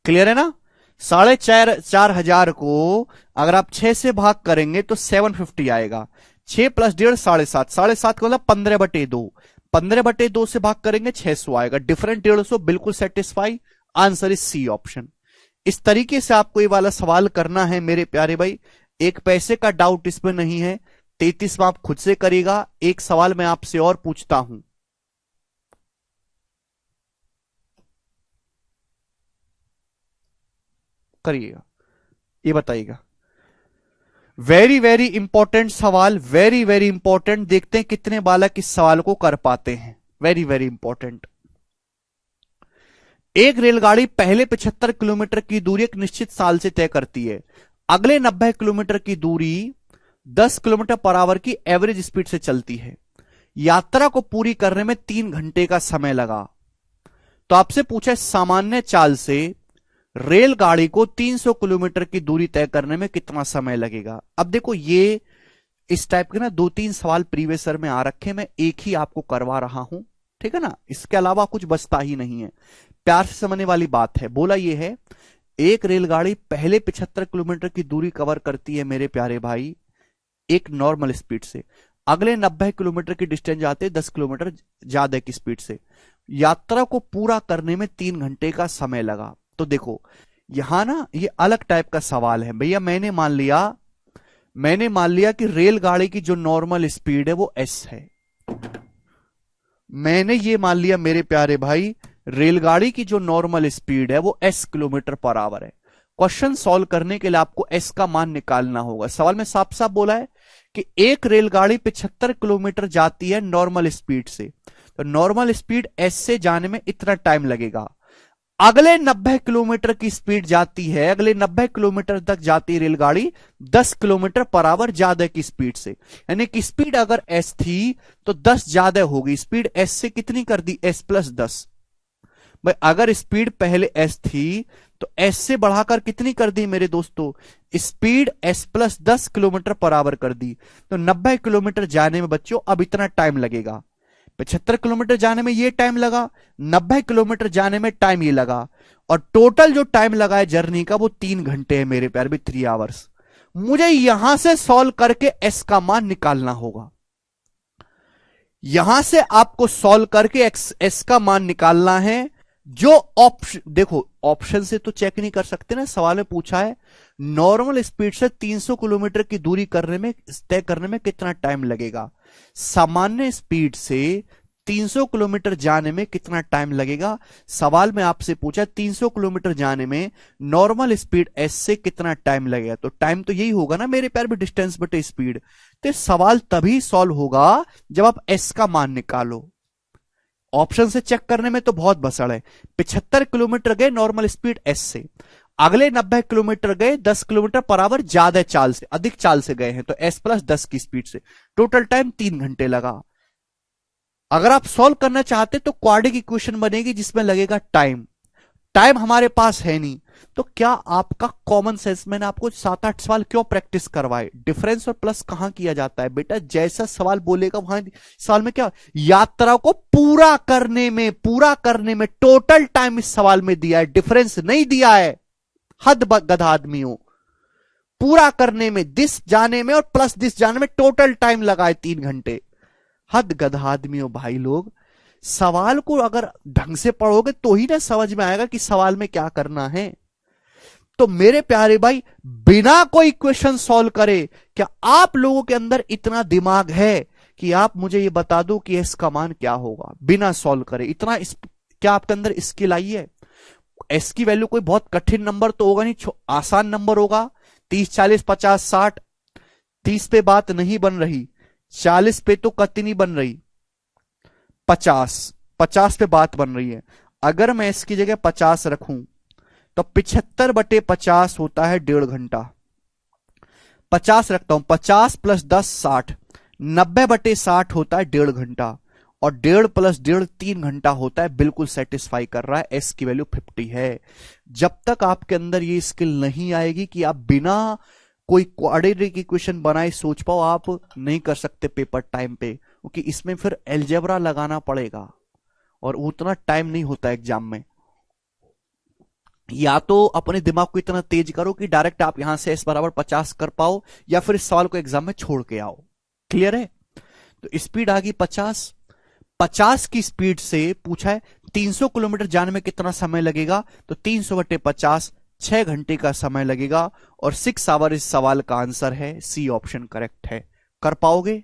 क्लियर है ना? 4,500 को अगर आप 6 से भाग करेंगे तो 750 आएगा, 6 प्लस 1.5 7.5, 7.5 का मतलब 15/2, 15/2 से भाग करेंगे 600 आएगा, डिफरेंट 150, बिल्कुल satisfy, answer is C option. इस तरीके से आपको ये वाला सवाल करना है मेरे प्यारे भाई, एक पैसे का डाउट इसमें नहीं है। 33वां आप खुद से करिएगा। एक सवाल मैं आपसे और पूछता हूं, करिएगा, ये बताइएगा, वेरी वेरी इंपॉर्टेंट सवाल, वेरी वेरी इंपॉर्टेंट, देखते हैं कितने बालक इस सवाल को कर पाते हैं। Very very important. एक रेलगाड़ी पहले 75 किलोमीटर की दूरी एक निश्चित साल से तय करती है, अगले 90 किलोमीटर की दूरी 10 किलोमीटर पर आवर की एवरेज स्पीड से चलती है, यात्रा को पूरी करने में 3 घंटे का समय लगा। तो आपसे पूछा सामान्य चाल से रेलगाड़ी को 300 किलोमीटर की दूरी तय करने में कितना समय लगेगा। अब देखो ये इस टाइप के ना 2-3 सवाल प्रीवियस ईयर में आ रखे, मैं एक ही आपको करवा रहा हूं, ठीक है ना, इसके अलावा कुछ बचता ही नहीं है। प्यार से समझने वाली बात है। बोला ये है, एक रेलगाड़ी पहले 75 किलोमीटर की दूरी कवर करती है मेरे प्यारे भाई एक नॉर्मल स्पीड से, अगले 90 किलोमीटर की डिस्टेंस जाते 10 किलोमीटर ज्यादा की स्पीड से, यात्रा को पूरा करने में 3 घंटे का समय लगा। तो देखो यहां ना ये अलग टाइप का सवाल है भैया। मैंने मान लिया कि रेलगाड़ी की जो नॉर्मल स्पीड है वो एस है, मैंने ये मान लिया मेरे प्यारे भाई रेलगाड़ी की जो नॉर्मल स्पीड है वो एस किलोमीटर पर आवर है। क्वेश्चन सॉल्व करने के लिए आपको एस का मान निकालना होगा। सवाल में साफ साफ बोला है कि एक रेलगाड़ी 75 किलोमीटर जाती है नॉर्मल स्पीड से, तो नॉर्मल स्पीड एस से जाने में इतना टाइम लगेगा, अगले 90 किलोमीटर की स्पीड जाती है, अगले 90 किलोमीटर तक जाती है रेलगाड़ी 10 किलोमीटर पर आवर ज्यादा की स्पीड से, यानी कि स्पीड अगर एस थी तो 10 ज्यादा होगी, स्पीड एस से कितनी कर दी, एस प्लस 10। भाई अगर स्पीड पहले एस थी तो एस से बढ़ाकर कितनी कर दी मेरे दोस्तों, speed S plus 10 kilometre per our कर दी, तो 90 किलोमीटर जाने में बच्चों अब इतना टाइम लगेगा। 75 किलोमीटर जाने में ये टाइम लगा, 90 किलोमीटर जाने में टाइम ये लगा, और टोटल जो टाइम लगा है जर्नी का वो 3 घंटे है मेरे प्यारे भी, 3 आवर्स। मुझे यहां से सॉल्व करके एस का मान निकालना होगा, यहां से आपको सॉल्व करके एस का मान निकालना है। जो ऑप्शन देखो, ऑप्शन से तो चेक नहीं कर सकते ना, सवाल में पूछा है नॉर्मल स्पीड से 300 किलोमीटर की दूरी तय करने में कितना टाइम लगेगा, सामान्य स्पीड से 300 किलोमीटर जाने में कितना टाइम लगेगा। सवाल में आपसे पूछा 300 किलोमीटर जाने में नॉर्मल स्पीड एस से कितना टाइम लगेगा, तो टाइम तो यही होगा ना मेरे प्यार भी, डिस्टेंस बटे स्पीड। तो सवाल तभी सॉल्व होगा जब आप एस का मान निकालो। ऑप्शन से चेक करने में तो बहुत बसड़ है। 75 किलोमीटर गए नॉर्मल स्पीड एस से, अगले 90 किलोमीटर गए 10 किलोमीटर पर आवर ज्यादा चाल से, अधिक चाल से गए हैं, तो एस प्लस 10 की स्पीड से, टोटल टाइम 3 घंटे लगा। अगर आप सॉल्व करना चाहते तो क्वाड्रेटिक इक्वेशन बनेगी जिसमें लगेगा टाइम, टाइम हमारे पास है नहीं, तो क्या आपका कॉमन सेंस, मैंने आपको 7-8 सवाल क्यों प्रैक्टिस करवाए, डिफरेंस और प्लस कहां किया जाता है बेटा, जैसा सवाल बोलेगा वहां सवाल में क्या, यात्रा को पूरा करने में टोटल टाइम इस सवाल में दिया है, डिफरेंस नहीं दिया है। हद गधा आदमियों, पूरा करने में, दिस जाने में और प्लस दिस जाने में टोटल टाइम लगा है 3 घंटे। हद गधा आदमियों भाई लोग, सवाल को अगर ढंग से पढ़ोगे तो ही ना समझ में आएगा कि सवाल में क्या करना है। तो मेरे प्यारे भाई, बिना कोई क्वेश्चन सॉल्व करे, क्या आप लोगों के अंदर इतना दिमाग है कि आप मुझे ये बता दो कि एस का मान क्या होगा बिना सॉल्व करे? इतना क्या आपके अंदर स्किल आई है? एस की वैल्यू कोई बहुत कठिन नंबर तो होगा नहीं, आसान नंबर होगा। 30, 40, 50, 60, 30 पे बात नहीं बन रही, 40 पे तो कतई नहीं बन रही, 50 पे बात बन रही है। अगर मैं इसकी जगह 50 रखूं तो 75/50 होता है 1.5 घंटा। 50 रखता हूं, 50 + 10 60, 90/60 होता है 1.5 घंटा, और 1.5 + 1.5 3 घंटा होता है। बिल्कुल सेटिस्फाई कर रहा है, एस की वैल्यू 50 है। जब तक आपके अंदर ये स्किल नहीं आएगी कि आप बिना कोई क्वाड्रेटिक इक्वेशन बनाए सोच पाओ, आप नहीं कर सकते पेपर टाइम पे, क्योंकि इसमें फिर अलजेब्रा लगाना पड़ेगा और उतना टाइम नहीं होता एग्जाम में। या तो अपने दिमाग को इतना तेज करो कि डायरेक्ट आप यहां से s = 50 कर पाओ, या फिर इस सवाल को एग्जाम में छोड़ के आओ। क्लियर है? तो स्पीड आ गई 50। 50 की स्पीड से पूछा है 300 किलोमीटर जाने में कितना समय लगेगा, तो 300/50 6 घंटे का समय लगेगा, और 6 आवर इस सवाल का आंसर है। सी ऑप्शन करेक्ट है। कर पाओगे?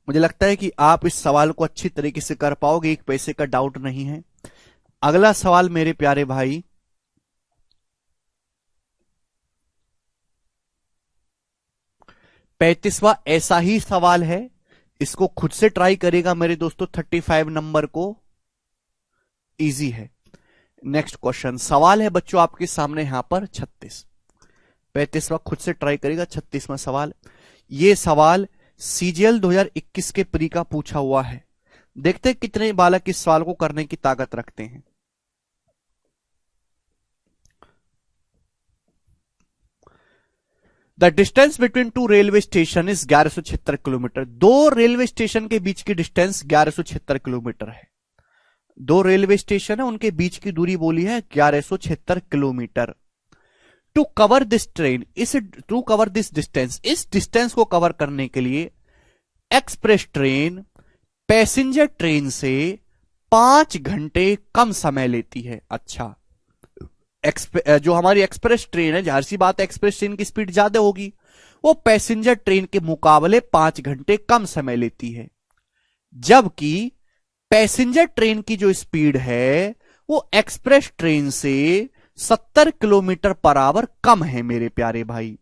मुझे लगता है कि आप इस सवाल को अच्छी तरीके से कर पाओगे, एक पैसे का डाउट नहीं है। अगला सवाल मेरे प्यारे भाई, पैंतीसवां ऐसा ही सवाल है, इसको खुद से ट्राई करेगा मेरे दोस्तों। 35 नंबर को इजी है। नेक्स्ट क्वेश्चन, सवाल है बच्चों आपके सामने यहां पर 36। 35वां खुद से ट्राई करेगा। 36वां सवाल, ये सवाल सीजीएल 2021 के प्री का पूछा हुआ है। देखते हैं कितने बालक इस सवाल को करने की ताकत रखते हैं। The distance between 2 railway station is 1176 kilometre. 2 railway station के बीच की डिस्टेंस 1176 किलोमीटर है। 2 रेलवे स्टेशन है, उनके बीच की दूरी बोली है 1176 kilometre. To cover this distance, इस डिस्टेंस को कवर करने के लिए एक्सप्रेस ट्रेन पैसेंजर ट्रेन से 5 घंटे कम समय लेती है। अच्छा, जो हमारी एक्सप्रेस ट्रेन है, जाहिर सी बात है एक्सप्रेस ट्रेन की स्पीड ज्यादा होगी, वो पैसेंजर ट्रेन के मुकाबले 5 घंटे कम समय लेती है। जबकि पैसेंजर ट्रेन की जो स्पीड है वो एक्सप्रेस ट्रेन से 70 किलोमीटर/आवर कम है मेरे प्यारे भाई।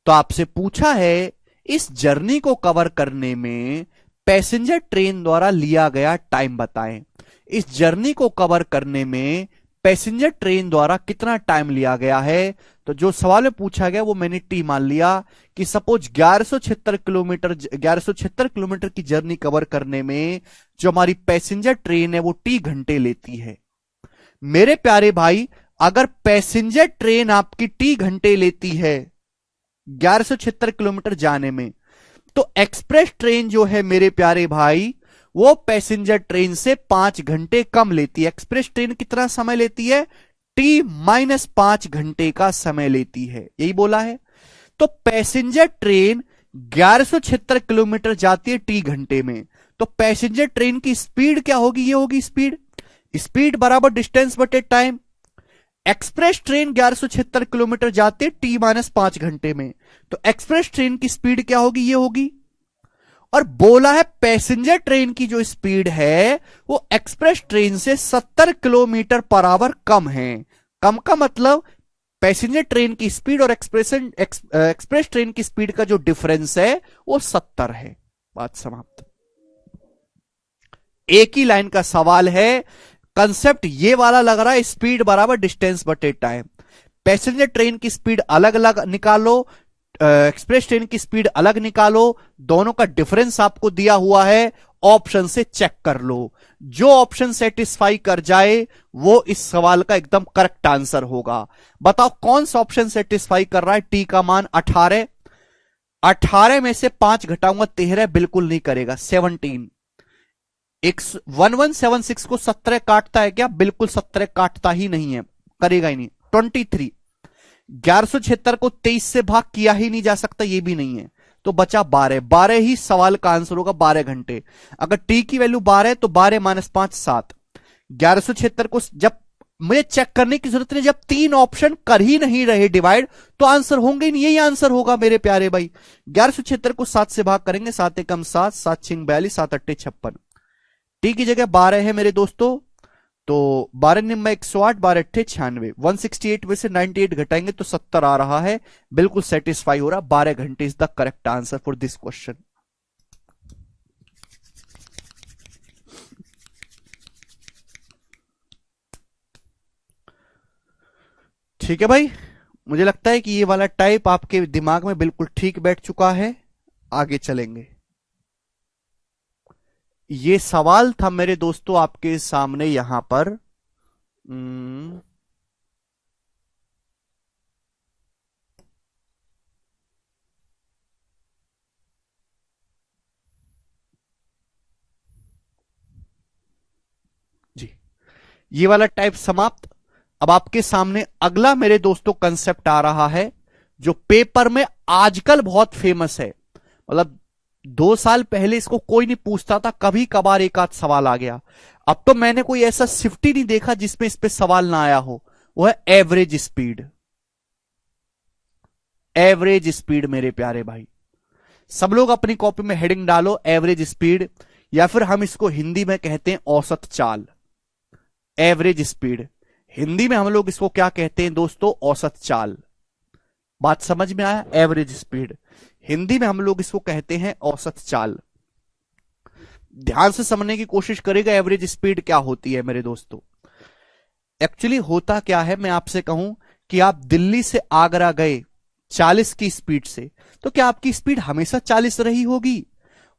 तो आपसे पूछा है इस जर्नी को कवर करने में पैसेंजर ट्रेन द्वारा लिया गया टाइम बताएं। इस जर्नी को कवर करने में पैसेंजर ट्रेन द्वारा कितना टाइम लिया गया है? तो जो सवाल में पूछा गया वो मैंने टी मान लिया कि सपोज 1176 किलोमीटर की जर्नी कवर करने में जो हमारी पैसेंजर ट्रेन है वो टी घंटे लेती है। मेरे प्यारे भाई, अगर पैसेंजर ट्रेन आपकी टी घंटे लेती है 1176 किलोमीटर जाने में, तो एक्सप्रेस ट्रेन जो है मेरे प्यारे भाई वो पैसेंजर ट्रेन से 5 घंटे कम लेती है। एक्सप्रेस ट्रेन कितना समय लेती है? T-5 घंटे का समय लेती है, यही बोला है। तो पैसेंजर ट्रेन 1176 किलोमीटर जाती है टी घंटे में, तो पैसेंजर ट्रेन की स्पीड क्या होगी? ये होगी स्पीड बराबर डिस्टेंस बटे टाइम। एक्सप्रेस ट्रेन 1176 किलोमीटर जाती है T-5 घंटे में, तो एक्सप्रेस ट्रेन की स्पीड क्या होगी? ये होगी। और बोला है पैसेंजर ट्रेन की जो स्पीड है वो एक्सप्रेस ट्रेन से 70 किलोमीटर/आवर कम है। कम का मतलब पैसेंजर ट्रेन की स्पीड और एक्सप्रेस ट्रेन की स्पीड का जो डिफरेंस है वो 70 है। बात समाप्त। एक ही लाइन का सवाल है, कंसेप्ट ये वाला लग रहा है, स्पीड बराबर डिस्टेंस बटे टाइम। पैसेंजर ट्रेन की स्पीड अलग अलग निकालो, एक्सप्रेस ट्रेन की स्पीड अलग निकालो, दोनों का डिफरेंस आपको दिया हुआ है, ऑप्शन से चेक कर लो। जो ऑप्शन सेटिस्फाई कर जाए वो इस सवाल का एकदम करेक्ट आंसर होगा। बताओ कौन सा ऑप्शन सेटिस्फाई कर रहा है? टी का मान 18, 18 में से 5 घटाऊंगा 13, बिल्कुल नहीं करेगा। 17, 1176 को 17 काटता है क्या? बिल्कुल 17 काटता ही नहीं है, करेगा ही नहीं। 23, 1176 को 23 से भाग किया ही नहीं जा सकता, ये भी नहीं है, तो बचा 12, 12 ही सवाल का आंसर होगा, 12 घंटे। अगर टी की वैल्यू 12 है तो 12 माइनस 5 7। 1176 को जब मुझे चेक करने की जरूरत नहीं, जब 3 ऑप्शन कर ही नहीं रहे डिवाइड, तो आंसर होंगे ही नहीं, यही आंसर होगा मेरे प्यारे भाई। 1176 को 7 से भाग करेंगे, 7 एकम 7, 7 छिंग 42, 7 अट्ठे 56। टी की जगह 12 है मेरे दोस्तों, तो 12 निम्न 108, 12 अट्ठे 96, 168 में से 98 घटाएंगे तो 70 आ रहा है, बिल्कुल सेटिस्फाई हो रहा। 12 घंटे is the correct answer for this question. ठीक है भाई, मुझे लगता है कि ये वाला टाइप आपके दिमाग में बिल्कुल ठीक बैठ चुका है। आगे चलेंगे। ये सवाल था मेरे दोस्तों आपके सामने यहां पर। जी, ये वाला टाइप समाप्त। अब आपके सामने अगला मेरे दोस्तों कंसेप्ट आ रहा है, जो पेपर में आजकल बहुत फेमस है। मतलब 2 साल पहले इसको कोई नहीं पूछता था, कभी कभार एक आध सवाल आ गया। अब तो मैंने कोई ऐसा शिफ्ट ही नहीं देखा जिसमें इस पे सवाल ना आया हो। वो है एवरेज स्पीड। एवरेज स्पीड मेरे प्यारे भाई, सब लोग अपनी कॉपी में हेडिंग डालो एवरेज स्पीड, या फिर हम इसको हिंदी में कहते हैं औसत चाल। एवरेज स्पीड, हिंदी में हम लोग इसको क्या कहते हैं दोस्तों? औसत चाल। बात समझ में आया? एवरेज स्पीड, हिंदी में हम लोग इसको कहते हैं औसत चाल। ध्यान से समझने की कोशिश करेगा एवरेज स्पीड क्या होती है मेरे दोस्तों। एक्चुअली होता क्या है, मैं आपसे कहूं कि आप दिल्ली से आगरा गए 40 की स्पीड से, तो क्या आपकी स्पीड हमेशा 40 रही होगी?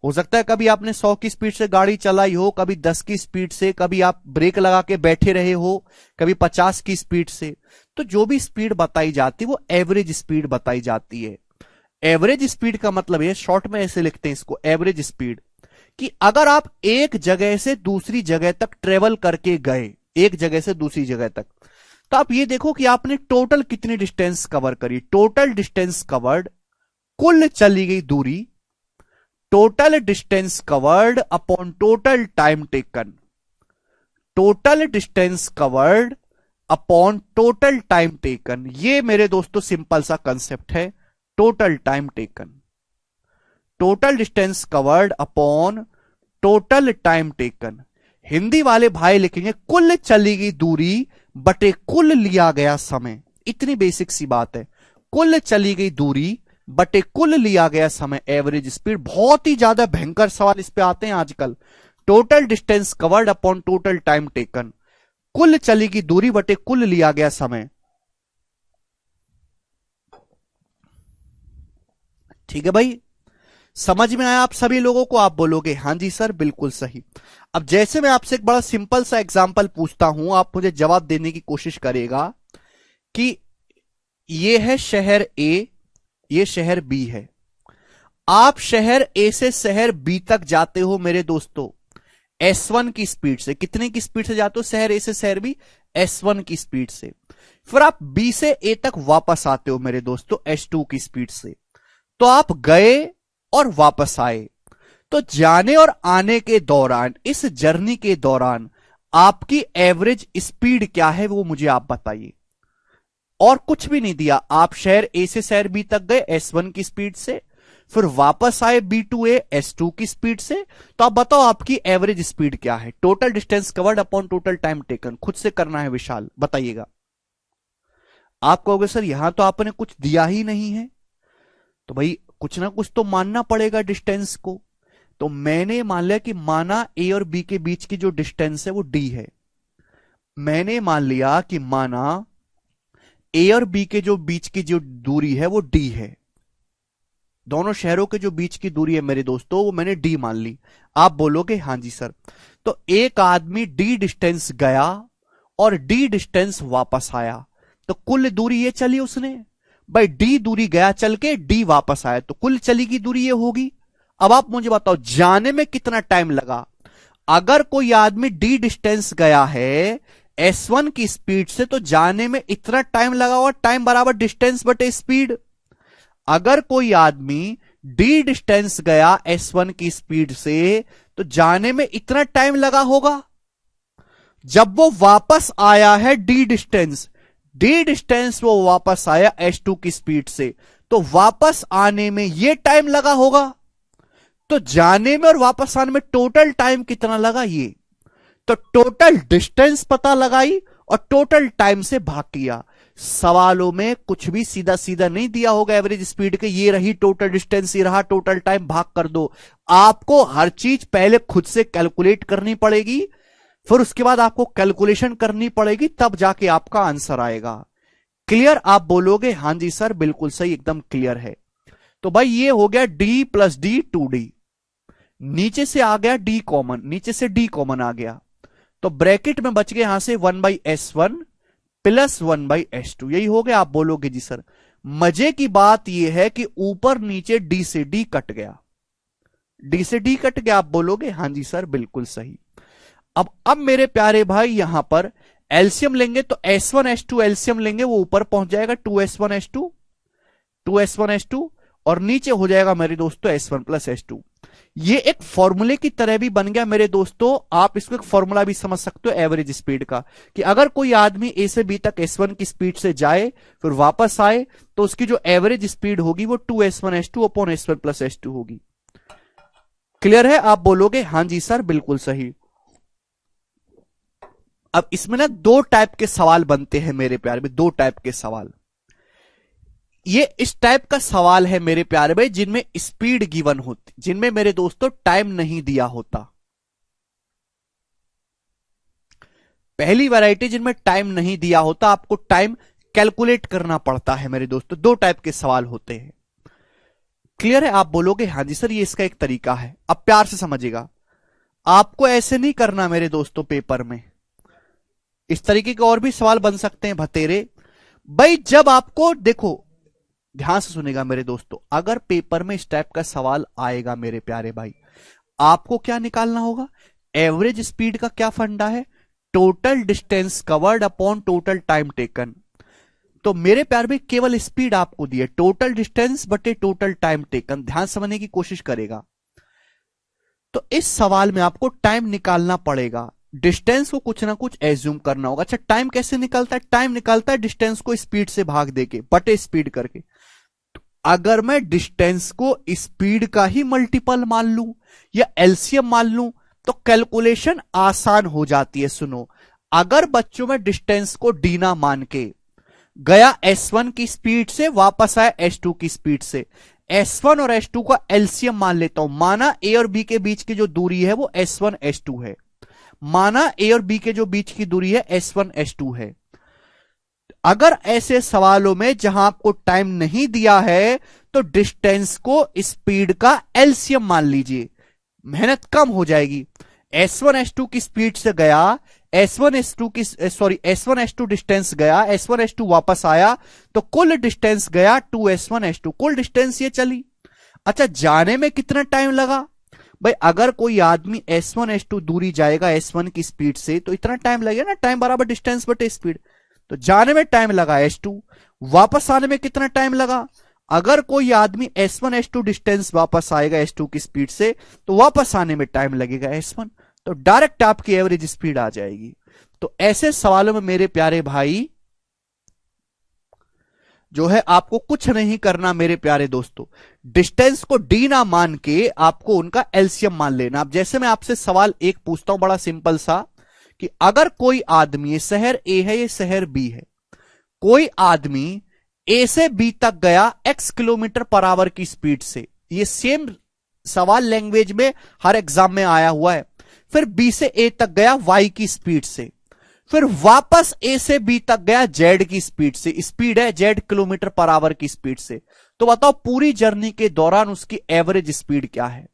हो सकता है कभी आपने 100 की स्पीड से गाड़ी चलाई हो, कभी 10 की स्पीड से, कभी आप ब्रेक लगा के बैठे रहे हो, कभी 50 की स्पीड से। तो जो भी स्पीड बताई जाती है वो एवरेज स्पीड बताई जाती है। एवरेज स्पीड का मतलब है, शॉर्ट में ऐसे लिखते हैं इसको एवरेज स्पीड, कि अगर आप एक जगह से दूसरी जगह तक ट्रेवल करके गए, एक जगह से दूसरी जगह तक, तो आप ये देखो कि आपने टोटल कितनी डिस्टेंस कवर करी। टोटल डिस्टेंस कवर्ड, कुल चली गई दूरी, total distance covered upon total time taken. Total distance covered upon total time taken, ये मेरे दोस्तों सिंपल सा कंसेप्ट है। Total time taken, total distance covered upon total time taken. Hindi वाले भाई लिखेंगे कुल चली गई दूरी बटे कुल लिया गया समय। इतनी बेसिक सी बात है, कुल चली गई दूरी बटे कुल लिया गया समय, एवरेज स्पीड। बहुत ही ज्यादा भयंकर सवाल इस पे आते हैं आजकल। Total distance covered upon total time taken, कुल चली गई दूरी बटे कुल लिया गया समय। ठीक है भाई, समझ में आया आप सभी लोगों को? आप बोलोगे हां जी सर बिल्कुल सही। अब जैसे मैं आपसे एक बड़ा सिंपल सा एग्जांपल पूछता हूं, आप मुझे जवाब देने की कोशिश करेगा कि ये है शहर ए, ये शहर बी है। आप शहर ए से शहर बी तक जाते हो मेरे दोस्तों S1 की स्पीड से। कितने की स्पीड से जाते हो शहर ए से शहर बी? S1 की स्पीड से। फिर आप बी से ए तक वापस आते हो मेरे दोस्तों S2 की स्पीड से। तो आप गए और वापस आए, तो जाने और आने के दौरान, इस जर्नी के दौरान आपकी एवरेज स्पीड क्या है वो मुझे आप बताइए। और कुछ भी नहीं दिया, आप शहर ए से शहर बी तक गए S1 की स्पीड से, फिर वापस आए बी टू ए S2 की स्पीड से। तो आप बताओ आपकी एवरेज स्पीड क्या है? Total distance covered upon total time taken. खुद से करना है विशाल, बताइएगा। आप कहोगे सर यहां तो आपने कुछ दिया ही नहीं है, तो भाई कुछ ना कुछ तो मानना पड़ेगा डिस्टेंस को। तो मैंने मान लिया कि माना ए और बी के बीच की जो डिस्टेंस है वो डी है। मैंने मान लिया कि माना ए और बी के जो बीच की जो दूरी है वो डी है। दोनों शहरों के जो बीच की दूरी है मेरे दोस्तों वो मैंने डी मान ली। आप बोलोगे हाँ जी सर। तो एक आदमी डी डिस्टेंस गया और डी डिस्टेंस वापस आया, तो कुल दूरी ये चली उसने। भाई डी दूरी गया चल के, डी वापस आया, तो कुल चली की दूरी ये होगी। अब आप मुझे बताओ जाने में कितना टाइम लगा। अगर कोई आदमी डी डिस्टेंस गया है S1 की स्पीड से, तो जाने में इतना टाइम लगा और टाइम बराबर डिस्टेंस बटे स्पीड। अगर कोई आदमी डी डिस्टेंस गया S1 की स्पीड से, तो जाने में इतना टाइम लगा होगा। जब वो वापस आया है डी डिस्टेंस वो वापस आया S2 की स्पीड से, तो वापस आने में ये टाइम लगा होगा। तो जाने में और वापस आने में टोटल टाइम कितना लगा ये, तो टोटल डिस्टेंस पता लगाई और टोटल टाइम से भाग किया। सवालों में कुछ भी सीधा सीधा नहीं दिया होगा एवरेज स्पीड के, ये रही टोटल डिस्टेंस, ये रहा टोटल टाइम, भाग कर दो। आपको हर चीज पहले खुद से कैलकुलेट करनी पड़ेगी, फिर उसके बाद आपको कैलकुलेशन करनी पड़ेगी, तब जाके आपका आंसर आएगा। क्लियर? आप बोलोगे हाँ जी सर बिल्कुल सही, एकदम क्लियर है। तो भाई ये हो गया d प्लस डी 2d, नीचे से आ गया d कॉमन, नीचे से d कॉमन आ गया, तो ब्रैकेट में बच गए यहां से 1/S1 प्लस 1/S2, यही हो गया। आप बोलोगे जी सर। मजे की बात यह है कि ऊपर नीचे d से d कट गया, d से d कट गया। आप बोलोगे हाँ जी सर बिल्कुल सही। अब मेरे प्यारे भाई यहां पर एलसीएम लेंगे तो S1 S2 एलसीएम लेंगे, वो ऊपर पहुंच जाएगा 2S1 S2 2S1 S2, और नीचे हो जाएगा मेरे दोस्तों S1 प्लस S2। ये एक फॉर्मूले की तरह भी बन गया मेरे दोस्तों। आप इसको एक फॉर्मूला भी समझ सकते हो एवरेज स्पीड का, कि अगर कोई आदमी ए से बी तक S1 की स्पीड से जाए फिर वापस आए, तो उसकी जो एवरेज स्पीड होगी वो 2S1 S2 upon S1 plus S2 होगी। क्लियर है? आप बोलोगे हाँ जी सर बिल्कुल सही। अब इसमें ना दो टाइप के सवाल बनते हैं मेरे प्यारे में, दो टाइप के सवाल। ये इस टाइप का सवाल है मेरे प्यारे भाई जिनमें स्पीड गिवन होती, जिनमें मेरे दोस्तों टाइम नहीं दिया होता। पहली वैरायटी जिनमें टाइम नहीं दिया होता, आपको टाइम कैलकुलेट करना पड़ता है मेरे दोस्तों। दो टाइप के सवाल होते हैं। क्लियर है? आप बोलोगे हाँ जी सर, ये इसका एक तरीका है। अब प्यार से समझिएगा, आपको ऐसे नहीं करना मेरे दोस्तों। पेपर में इस तरीके के और भी सवाल बन सकते हैं भतेरे भाई। जब आपको देखो, ध्यान से सुनेगा मेरे दोस्तों, अगर पेपर में इस टाइप का सवाल आएगा मेरे प्यारे भाई, आपको क्या निकालना होगा? एवरेज स्पीड का क्या फंडा है? Total distance covered upon total time taken. तो मेरे प्यारे भाई केवल स्पीड आपको दी है, टोटल डिस्टेंस बटे टोटल टाइम टेकन। ध्यान समझने की कोशिश करेगा। तो इस सवाल में आपको टाइम निकालना पड़ेगा, डिस्टेंस को कुछ ना कुछ एज्यूम करना होगा। अच्छा, टाइम कैसे निकलता है? टाइम निकलता है डिस्टेंस को स्पीड से भाग देके, बटे स्पीड करके। तो अगर मैं डिस्टेंस को स्पीड का ही मल्टीपल मान लूं या एलसीएम मान लूं, तो कैलकुलेशन आसान हो जाती है। सुनो, अगर बच्चों में डिस्टेंस को डी ना मान के गया S1 की स्पीड से, वापस आया S2 की स्पीड से, S1 और S2 का एलसीएम मान लेता हूं। माना A और B के बीच की जो दूरी है वो S1 S2 है, माना A और B के जो बीच की दूरी है S1 S2 है। अगर ऐसे सवालों में जहां आपको टाइम नहीं दिया है, तो डिस्टेंस को स्पीड का एलसीएम मान लीजिए, मेहनत कम हो जाएगी। S1 S2 की स्पीड से गया, S1 S2 डिस्टेंस गया, S1 S2 वापस आया, तो कुल डिस्टेंस गया 2S1 S2, कुल डिस्टेंस ये चली। अच्छा, जाने में कितना टाइम लगा? भाई अगर कोई आदमी S1 S2 दूरी जाएगा S1 की स्पीड से, तो इतना टाइम लगेगा ना, टाइम बराबर डिस्टेंस बटे स्पीड। तो जाने में टाइम लगा S2, वापस आने में कितना टाइम लगा? अगर कोई आदमी S1 S2 डिस्टेंस वापस आएगा S2 की स्पीड से, तो वापस आने में टाइम लगेगा S1, तो डायरेक्ट आपकी एवरेज स्पीड आ जाएगी। तो ऐसे सवालों में मेरे प्यारे भाई जो है आपको कुछ नहीं करना मेरे प्यारे दोस्तों, डिस्टेंस को डी ना मान के आपको उनका एलसीएम मान लेना। अब जैसे मैं आपसे सवाल एक पूछता हूं बड़ा सिंपल सा, कि अगर कोई आदमी, ये शहर ए है, ये शहर बी है, कोई आदमी ए से बी तक गया x किलोमीटर पर आवर की स्पीड से, ये सेम सवाल लैंग्वेज में हर एग्जाम में आया हुआ है। फिर बी से ए तक गया y की स्पीड से, फिर वापस ए से बी तक गया जेड की स्पीड से, स्पीड है जेड किलोमीटर पर आवर की स्पीड से। तो बताओ पूरी जर्नी के दौरान उसकी एवरेज स्पीड क्या है?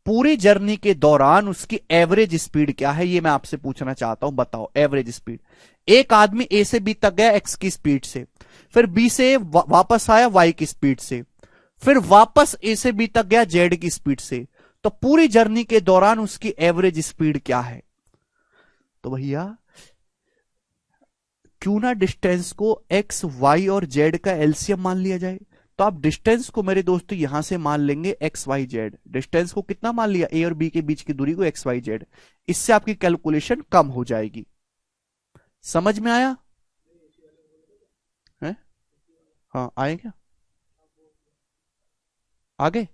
पूरी जर्नी के दौरान उसकी एवरेज स्पीड क्या है, ये मैं आपसे पूछना चाहता हूं, बताओ एवरेज स्पीड। एक आदमी ए से बी तक गया एक्स की स्पीड से, फिर बी से वापस आया वाई की स्पीड से, फिर वापस ए से बी तक गया जेड की स्पीड से। तो पूरी जर्नी के दौरान उसकी एवरेज स्पीड क्या है? तो भैया क्यों ना डिस्टेंस को एक्स वाई और जेड का एलसीएम मान लिया जाए। तो आप डिस्टेंस को मेरे दोस्तों यहां से मान लेंगे एक्स वाई जेड। डिस्टेंस को कितना मान लिया? ए और बी के बीच की दूरी को एक्स वाई जेड। इससे आपकी कैलकुलेशन कम हो जाएगी। समझ में आया है? हाँ आए क्या आगे?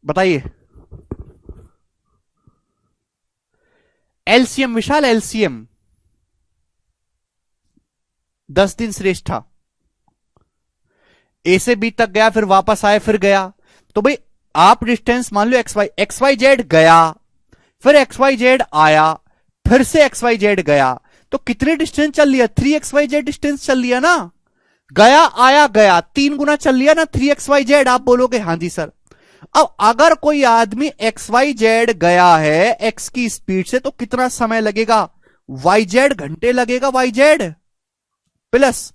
बताइए। एलसीएम विशाल, एलसीएम 10 दिन श्रेष्ठ था। ए से बी तक गया, फिर वापस आया, फिर गया। तो भाई आप डिस्टेंस मान लो एक्स वाई जेड गया, फिर एक्स वाई जेड आया, फिर से एक्स वाई जेड गया। तो कितने डिस्टेंस चल लिया? 3xyz डिस्टेंस चल लिया ना। गया आया गया, 3 गुना चल लिया ना 3xyz। आप बोलोगे हाँ जी सर। अब अगर कोई आदमी xyz गया है x की स्पीड से तो कितना समय लगेगा? yz घंटे लगेगा yz। प्लस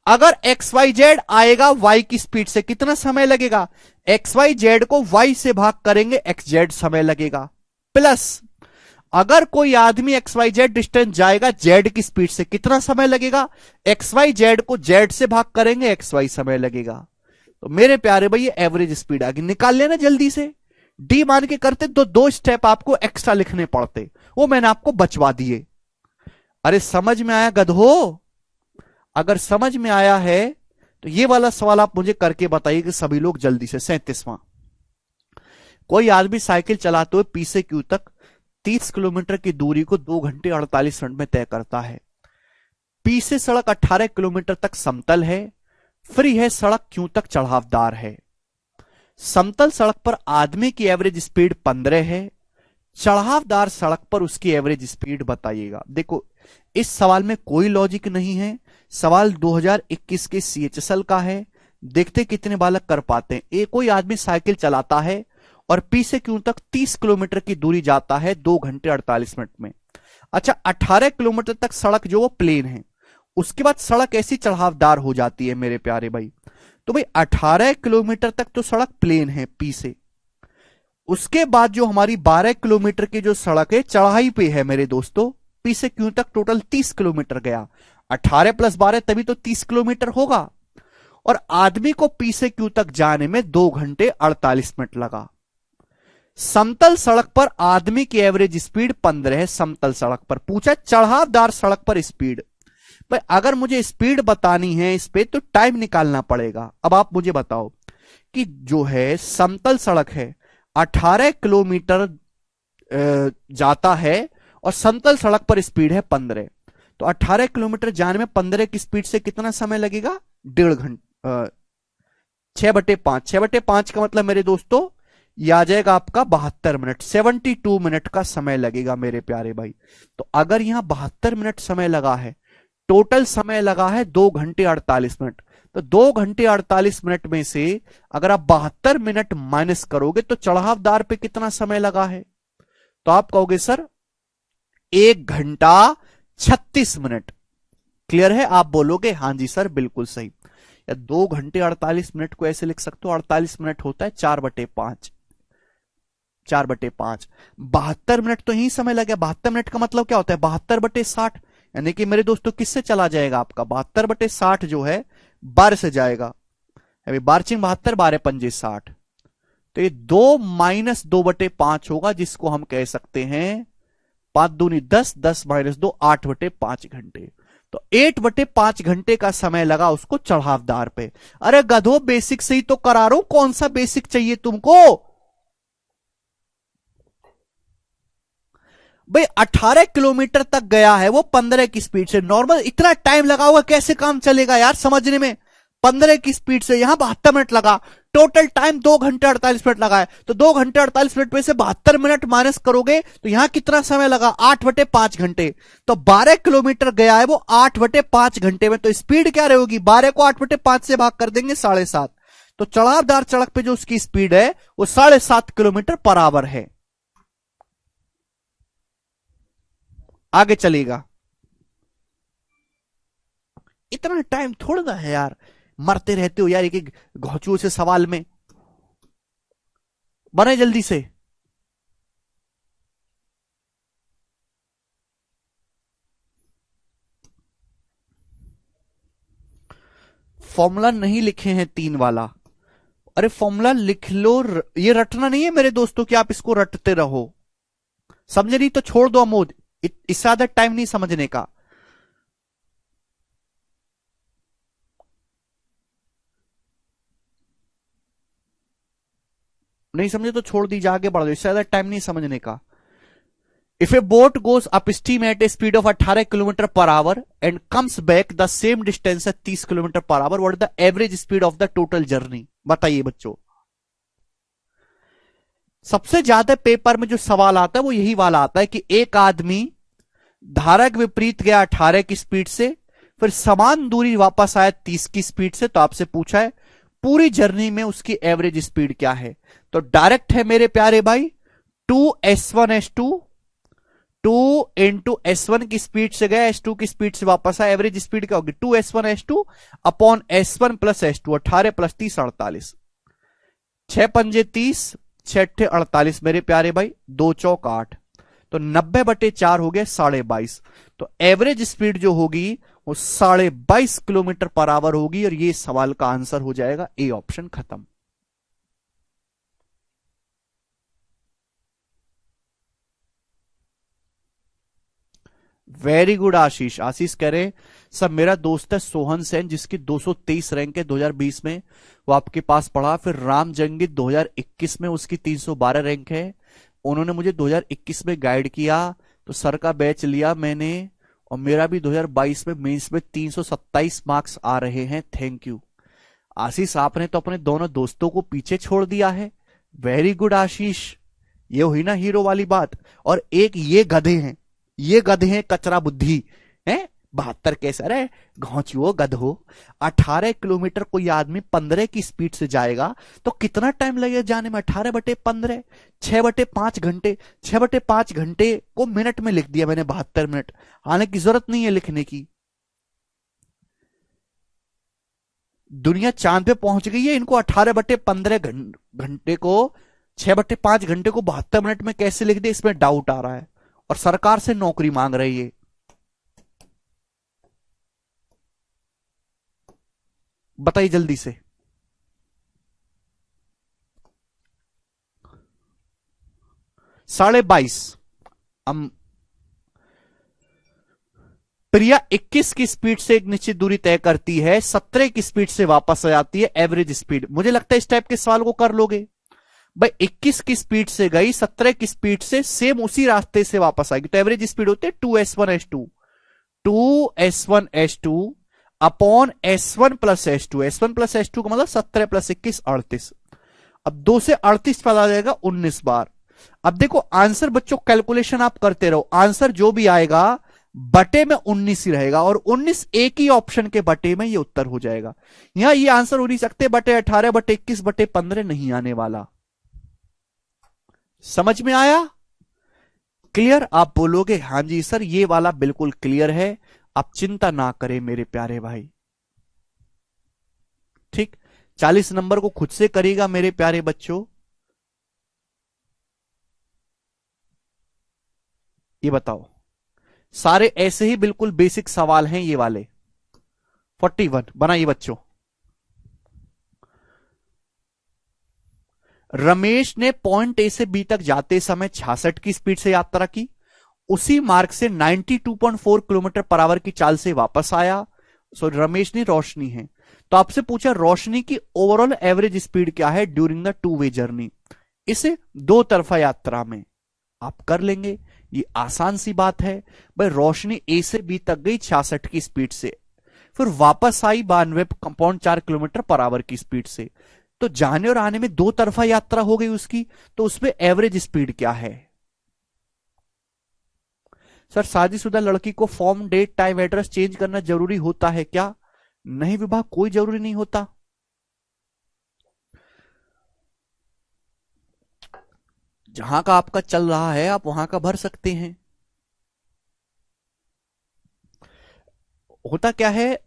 अगर xyz आएगा y की स्पीड से कितना समय लगेगा? xyz को y से भाग करेंगे xz समय लगेगा। प्लस अगर कोई आदमी xyz डिस्टेंस जाएगा z की स्पीड से कितना समय लगेगा? xyz को z से भाग करेंगे xy समय लगेगा। तो मेरे प्यारे भाई ये एवरेज स्पीड आ गई। निकाल लेना जल्दी से। डी मान के करते तो 2 स्टेप आपको एक्स्ट्रा लिखने पड़ते, वो मैंने आपको बचवा दिए। अरे समझ में आया गधो? अगर समझ में आया है तो ये वाला सवाल आप मुझे करके बताइए कि सभी लोग जल्दी से। 37वां, कोई आदमी साइकिल चलाते हुए पी से क्यू तक 30 किलोमीटर की दूरी को 2 घंटे 48 मिनट में तय करता है। पी से सड़क 18 किलोमीटर तक समतल है, फ्री है, सड़क क्यू तक चढ़ावदार है। समतल सड़क पर आदमी की एवरेज स्पीड 15 है, चढ़ावदार सड़क पर उसकी एवरेज स्पीड बताइएगा। देखो इस सवाल में कोई लॉजिक नहीं है। सवाल 2021 के सीएचएसएल का है। देखते कितने बालक कर पाते हैं। एक कोई आदमी साइकिल चलाता है और पी से क्यू तक 30 किलोमीटर की दूरी जाता है 2 घंटे 48 मिनट में। अच्छा 18 किलोमीटर तक सड़क जो वो प्लेन है, उसके बाद सड़क ऐसी चढ़ावदार हो जाती है मेरे प्यारे भाई। तो भाई 18 किलोमीटर तक तो सड़क प्लेन है पी से, उसके बाद जो हमारी 12 किलोमीटर की जो सड़क है चढ़ाई पे है मेरे दोस्तों। पी से क्यू तक टोटल 30 किलोमीटर गया, 18 + 12 तभी तो 30 किलोमीटर होगा। और आदमी को पी से क्यू तक जाने में 2 घंटे 48 मिनट लगा। समतल सड़क पर आदमी की एवरेज स्पीड 15 है। समतल सड़क पर पूछा, चढ़ावदार सड़क पर स्पीड। भाई अगर मुझे स्पीड बतानी है इस पे तो टाइम निकालना पड़ेगा। अब आप मुझे बताओ कि जो है समतल सड़क है 18 किलोमीटर जाता है और समतल सड़क पर स्पीड है 15, तो 18 किलोमीटर जाने में 15 की स्पीड से कितना समय लगेगा? 1.5 घंटे। 6/5, 6/5 का मतलब मेरे दोस्तों ये आ जाएगा आपका 72 मिनट, 72 मिनट का समय लगेगा मेरे प्यारे भाई। तो अगर यहां 72 मिनट समय लगा है, टोटल समय लगा है 2 घंटे 48 मिनट, तो 2 घंटे 48 मिनट में से अगर आप 72 मिनट माइनस करोगे तो चढ़ावदार पे कितना समय लगा है? तो आप कहोगे सर 1 घंटा 36 मिनट। क्लियर है? आप बोलोगे हाँ जी सर बिल्कुल सही। या 2 घंटे 48 मिनट को ऐसे लिख सकते हो, 48 मिनट होता है 4/5। 4/5 72 मिनट तो यही समय लगे। 72 मिनट का मतलब क्या होता है? 72/60। यानी कि मेरे दोस्तों किससे चला जाएगा आपका 72/60 जो है 12 से जाएगा। अभी 12×72 12×5 60। तो ये 2 - 2/5 होगा, जिसको हम कह सकते हैं 5×2 = 10, 10 - 2 8/5 घंटे। तो 8/5 घंटे का समय लगा उसको चढ़ावदार पे। अरे गधो बेसिक से ही तो करा रहा हूं, कौन सा बेसिक चाहिए तुमको भाई? 18 किलोमीटर तक गया है वो 15 की स्पीड से। नॉर्मल इतना टाइम लगा हुआ कैसे काम चलेगा यार समझने में? 15 की स्पीड से यहां 72 मिनट लगा। टोटल टाइम 2 घंटे 48 मिनट लगा है। तो 2 घंटे 48 मिनट में से 72 मिनट माइनस करोगे तो यहां कितना समय लगा? 8/5 घंटे। तो 12 किलोमीटर गया है वो 8/5 घंटे में। तो स्पीड क्या रहेगी? 12 को 8/5 से भाग कर देंगे 7.5। तो चढ़ावदार सड़क पे जो उसकी स्पीड है वो 7.5 किलोमीटर पर आवर है। आगे चलेगा। इतना टाइम थोड़ा ना है यार, मरते रहते हो यार एक एक घोंचुओं से सवाल में। बने जल्दी से। फॉर्मूला नहीं लिखे हैं 3 वाला। अरे फॉर्मूला लिख लो। ये रटना नहीं है मेरे दोस्तों कि आप इसको रटते रहो। समझे नहीं तो छोड़ दो अमोद, इससे ज्यादा टाइम नहीं समझने का। नहीं समझे तो छोड़ दीजिए, आगे बढ़ दो, इससे ज्यादा टाइम नहीं समझने का। If a boat goes upstream at a speed of 18 kilometre per our and comes back the same distance at 30 kilometre per our, what is the average speed of the total journey? बताइए बच्चों। सबसे ज्यादा पेपर में जो सवाल आता है वो यही वाला आता है कि एक आदमी धारा के विपरीत गया 18 की स्पीड से, फिर समान दूरी वापस आया 30 की स्पीड से। तो आपसे पूछा है पूरी जर्नी में उसकी एवरेज स्पीड क्या है? तो डायरेक्ट है मेरे प्यारे भाई, 2s1s2 2 × S1 की स्पीड से गया, S2 की स्पीड से वापस आया, एवरेज स्पीड क्या होगी? 2s1s2 upon S1 + S2। 18 + 30 48। 6×5 = 30, 6×8 = 48 मेरे प्यारे भाई, 2 × 4 = 8। तो 90/4 हो गया 22.5। तो एवरेज स्पीड जो होगी वो 22.5 किलोमीटर पर आवर होगी। और ये सवाल का आंसर हो जाएगा ए ऑप्शन। खत्म। वेरी गुड आशीष। आशीष कह रहे सब मेरा दोस्त है सोहन सेन जिसकी 223 रैंक है 2020 में, वो आपके पास पढ़ा। फिर राम जंगित 2021 में उसकी 312 रैंक है, उन्होंने मुझे 2021 में गाइड किया तो सर का बैच लिया मैंने, और मेरा भी 2022 में मेंस में 327 मार्क्स आ रहे हैं। थैंक यू आशीष, आपने तो अपने दोनों दोस्तों को पीछे छोड़ दिया है। वेरी गुड आशीष, ये हुई ना हीरो वाली बात। और एक ये गधे हैं, ये गधे हैं कचरा बुद्धि है। 72 कैसे? अरे घोंचुओ गधो, 18 किलोमीटर कोई आदमी 15 की स्पीड से जाएगा तो कितना टाइम लगेगा जाने में? 18/15 6/5 घंटे। 6/5 घंटे को मिनट में लिख दिया मैंने 72 मिनट। हालांकि जरूरत नहीं है लिखने की, दुनिया चांद पे पहुंच गई है। इनको 18/15 घंटे को 6/5 घंटे को 72 मिनट में कैसे लिख दे, इसमें डाउट आ रहा है। और सरकार से नौकरी मांग रही है। बताइए जल्दी से। -22। प्रिया 21 की स्पीड से एक निश्चित दूरी तय करती है, 17 की स्पीड से वापस आ जाती है, एवरेज स्पीड। मुझे लगता है इस टाइप के सवाल को कर लोगे भाई। 21 की स्पीड से गई, 17 की स्पीड से सेम उसी रास्ते से वापस आएगी, तो एवरेज स्पीड होती है 2s1s2। 2s1s2 upon S1 + S2। S1 + S2 का मतलब 17 + 21 38। अब 2 से 38 पर आ जाएगा 19 बार। अब देखो आंसर बच्चों, कैलकुलेशन आप करते रहो, आंसर जो भी आएगा बटे में 19 ही रहेगा, और 19 एक ही ऑप्शन के बटे में ये उत्तर हो जाएगा। यहां ये आंसर हो नहीं सकते बटे 18 बटे 21 बटे 15 नहीं आने वाला। समझ में आया? क्लियर? आप बोलोगे हां जी सर ये वाला बिल्कुल क्लियर है, आप चिंता ना करें मेरे प्यारे भाई। ठीक, 40 नंबर को खुद से करेगा मेरे प्यारे बच्चों। ये बताओ, सारे ऐसे ही बिल्कुल बेसिक सवाल हैं ये वाले। 41 बनाइए बच्चों। रमेश ने पॉइंट ए से बी तक जाते समय 66 की स्पीड से यात्रा की, उसी मार्ग से 92.4 किलोमीटर पर आवर की चाल से वापस आया। सो रमेश ने रोशनी है, तो आपसे पूछा रोशनी की ओवरऑल एवरेज स्पीड क्या है during the two way journey. इसे दो तरफा यात्रा में आप कर लेंगे, ये आसान सी बात है भाई। रोशनी ए से बी तक गई 66 की स्पीड से, फिर वापस आई 92.4 किलोमीटर पर आवर की स्पीड से, तो जाने और आने में दो तरफा यात्रा हो गई उसकी, तो उसमें एवरेज स्पीड क्या है? सर शादीशुदा लड़की को form, date, time, address change करना जरूरी होता है क्या? नहीं विभाग, कोई जरूरी नहीं होता। जहां का आपका चल रहा है आप वहां का भर सकते हैं। होता क्या है,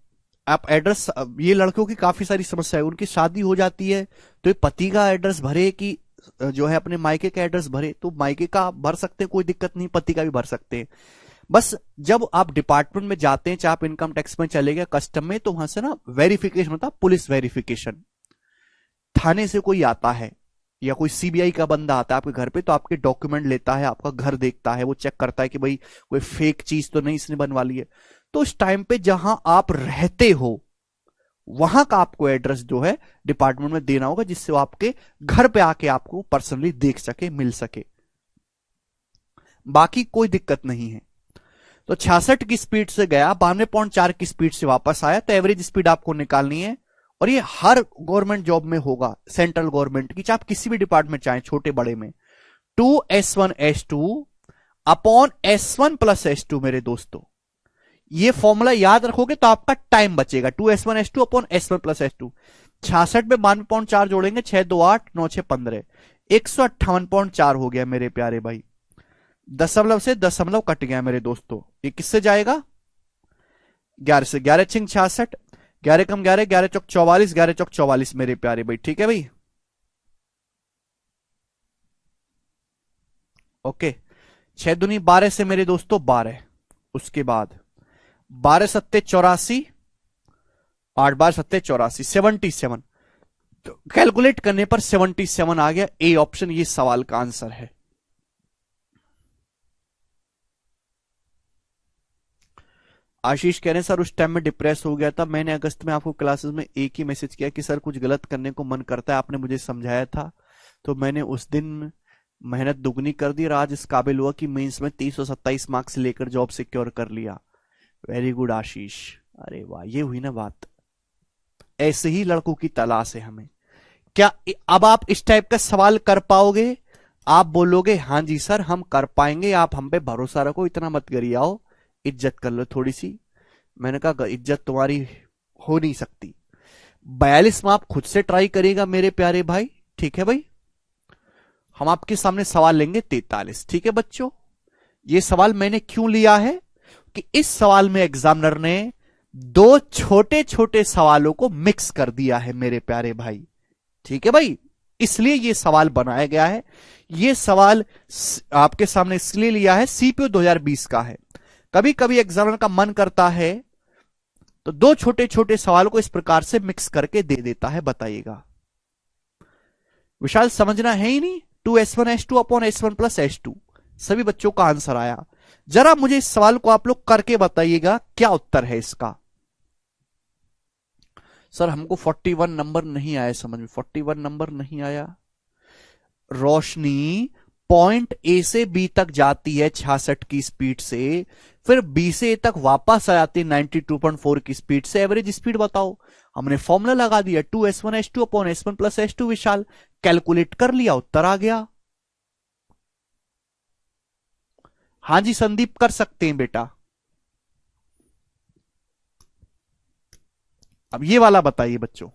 आप एड्रेस, ये लड़कियों की काफी सारी समस्या है, उनकी शादी हो जाती है तो ये पति का एड्रेस भरे कि जो है अपने मायके का एड्रेस भरे, तो मायके का आप भर सकते हैं, कोई दिक्कत नहीं, पति का भी भर सकते हैं। बस जब आप डिपार्टमेंट में जाते हैं, चाहे आप इनकम टैक्स में चले गए, कस्टम में, तो वहां से ना वेरिफिकेशन होता है, पुलिस वेरिफिकेशन। थाने से कोई आता है या कोई सीबीआई का बंदा आता है आपके घर पे, तो आपके डॉक्यूमेंट लेता है, आपका घर देखता है, वो चेक करता है कि भाई कोई फेक चीज तो नहीं इसने बनवा ली है। तो उस टाइम पे जहां आप रहते हो वहां का आपको एड्रेस जो है डिपार्टमेंट में देना होगा, जिससे वो आपके घर पे आके आपको पर्सनली देख सके, मिल सके। बाकी कोई दिक्कत नहीं है। तो 66 की स्पीड से गया, 92.4 की स्पीड से वापस आया, तो एवरेज स्पीड आपको निकालनी है। और ये हर गवर्नमेंट जॉब में होगा, सेंट्रल गवर्नमेंट की, चाहे आप किसी भी डिपार्टमेंट चाहे छोटे बड़े में। 2s1s2 upon s1 plus s2 मेरे दोस्तों, ये फॉर्मूला याद रखोगे तो आपका टाइम बचेगा। 2s1s2 upon s1 plus s2। 66 में 92.4 जोड़ेंगे, 6 2 8 9 6 15, 158.4 हो गया मेरे प्यारे भाई। दशमलव से दशमलव कट गया मेरे दोस्तों। ये किससे जाएगा? 11 से। 11 छिंग 66, 11 कम 11, 11 चौक 44, 11 चौक 44 मेरे प्यारे भाई। ठीक है भाई, ओके। 6 दूनी 12 से मेरे दोस्तों 12, उसके बाद 12 सत्ते 84, 8 12 सत्ते 84, 77। तो कैलकुलेट करने पर 77 आ गया। ए ऑप्शन ये सवाल का आंसर है। आशीष कह रहे हैं सर उस टाइम में डिप्रेस हो गया था, मैंने अगस्त में आपको क्लासेस में एक ही मैसेज किया कि सर कुछ गलत करने को मन करता है, आपने मुझे समझाया था, तो मैंने उस दिन मेहनत दुगनी कर दी और आज इस काबिल हुआ कि मेंस में 327 मार्क्स लेकर जॉब सिक्योर कर लिया। वेरी गुड आशीष, अरे वाह, ये हुई ना बात। ऐसे ही लड़कों की तलाश है हमें। क्या अब आप इस टाइप का सवाल कर पाओगे? आप बोलोगे हां जी सर हम कर पाएंगे, आप हम पे भरोसा रखो, इतना मत करिए, आओ इज्जत कर लो थोड़ी सी। मैंने कहा इज्जत तुम्हारी हो नहीं सकती। 42 में आप खुद से ट्राई करिएगा मेरे प्यारे भाई, ठीक है भाई। हम आपके सामने सवाल लेंगे 43, ठीक है बच्चों। ये सवाल मैंने क्यों लिया है कि इस सवाल में एग्जामिनर ने दो छोटे छोटे सवालों को मिक्स कर दिया है मेरे प्यारे भाई, ठीक है भाई, इसलिए ये सवाल बनाया गया है। ये सवाल आपके सामने इसलिए लिया है, सीपीओ 2020 का है। कभी कभी एग्जामिनर का मन करता है तो दो छोटे छोटे सवालों को इस प्रकार से मिक्स करके दे देता है। बताइएगा विशाल, समझना है ही नहीं। 2s1s2 upon s1 plus s2, सभी बच्चों का आंसर आया। जरा मुझे इस सवाल को आप लोग करके बताइएगा क्या उत्तर है इसका। सर हमको 41 नंबर नहीं आया समझ में, 41 नंबर नहीं आया। रोशनी पॉइंट ए से बी तक जाती है 66 की स्पीड से, फिर बी से ए तक वापस आ जाती है 92.4 की स्पीड से, एवरेज स्पीड बताओ। हमने फॉर्मूला लगा दिया 2s1s2 upon s1 plus s2। विशाल कैलकुलेट कर लिया, उत्तर आ गया। हां जी संदीप कर सकते हैं बेटा। अब ये वाला बताइए बच्चों।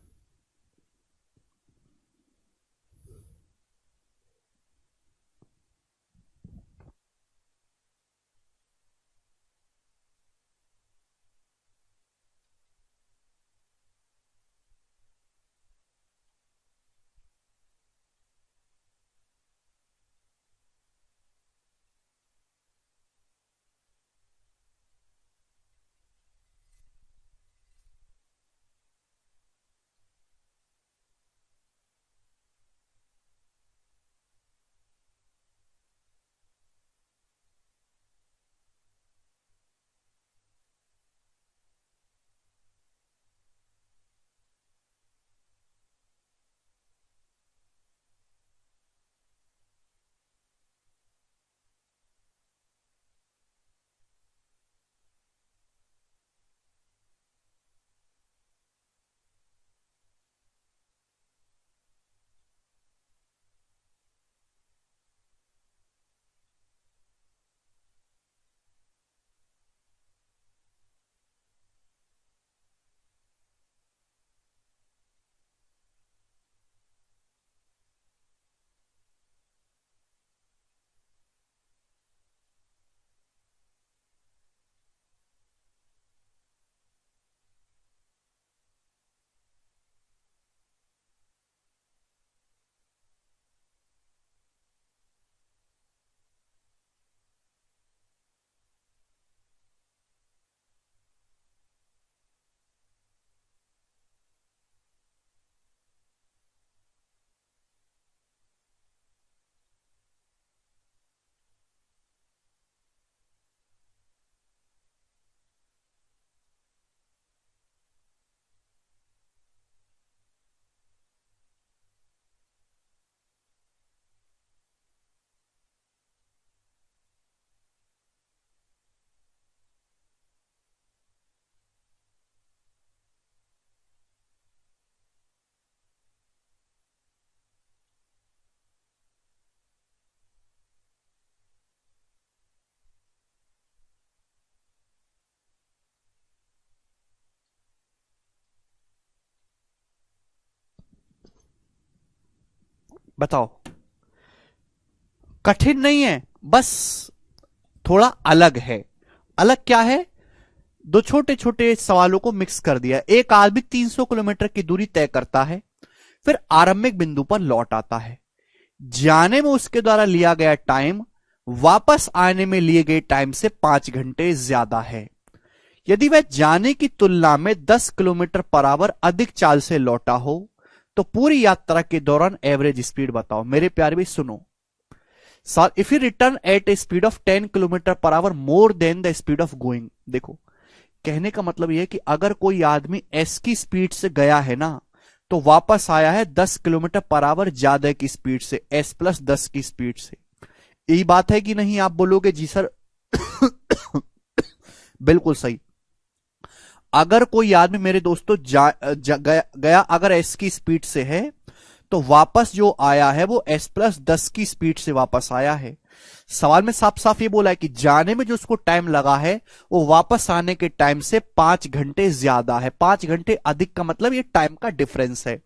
बताओ। कठिन नहीं है, बस थोड़ा अलग है। अलग क्या है? दो छोटे छोटे सवालों को मिक्स कर दिया। एक आदमी 300 किलोमीटर की दूरी तय करता है, फिर आरंभिक बिंदु पर लौट आता है। जाने में उसके द्वारा लिया गया टाइम वापस आने में लिए गए टाइम से 5 घंटे ज्यादा है। यदि वह जाने की तुलना में 10 किलोमीटर पर आवर अधिक चाल से लौटा हो तो पूरी यात्रा के दौरान एवरेज स्पीड बताओ। मेरे प्यारे भी सुनो। Sir, if you return at a speed of 10 kilometre per hour more than the speed of going. देखो, कहने का मतलब यह है कि अगर कोई आदमी एस की स्पीड से गया है ना, तो वापस आया है 10 किलोमीटर पर आवर ज्यादा की स्पीड से, एस प्लस 10 की स्पीड से। यही बात है कि नहीं? आप बोलोगे जी सर। बिल्कुल सही। अगर कोई आदमी मेरे दोस्तों गया अगर एस की स्पीड से है, तो वापस जो आया है वो एस प्लस 10 की स्पीड से वापस आया है। सवाल में साफ साफ ये बोला है कि जाने में जो उसको टाइम लगा है वो वापस आने के टाइम से 5 घंटे ज्यादा है। 5 घंटे अधिक का मतलब ये टाइम का डिफरेंस है।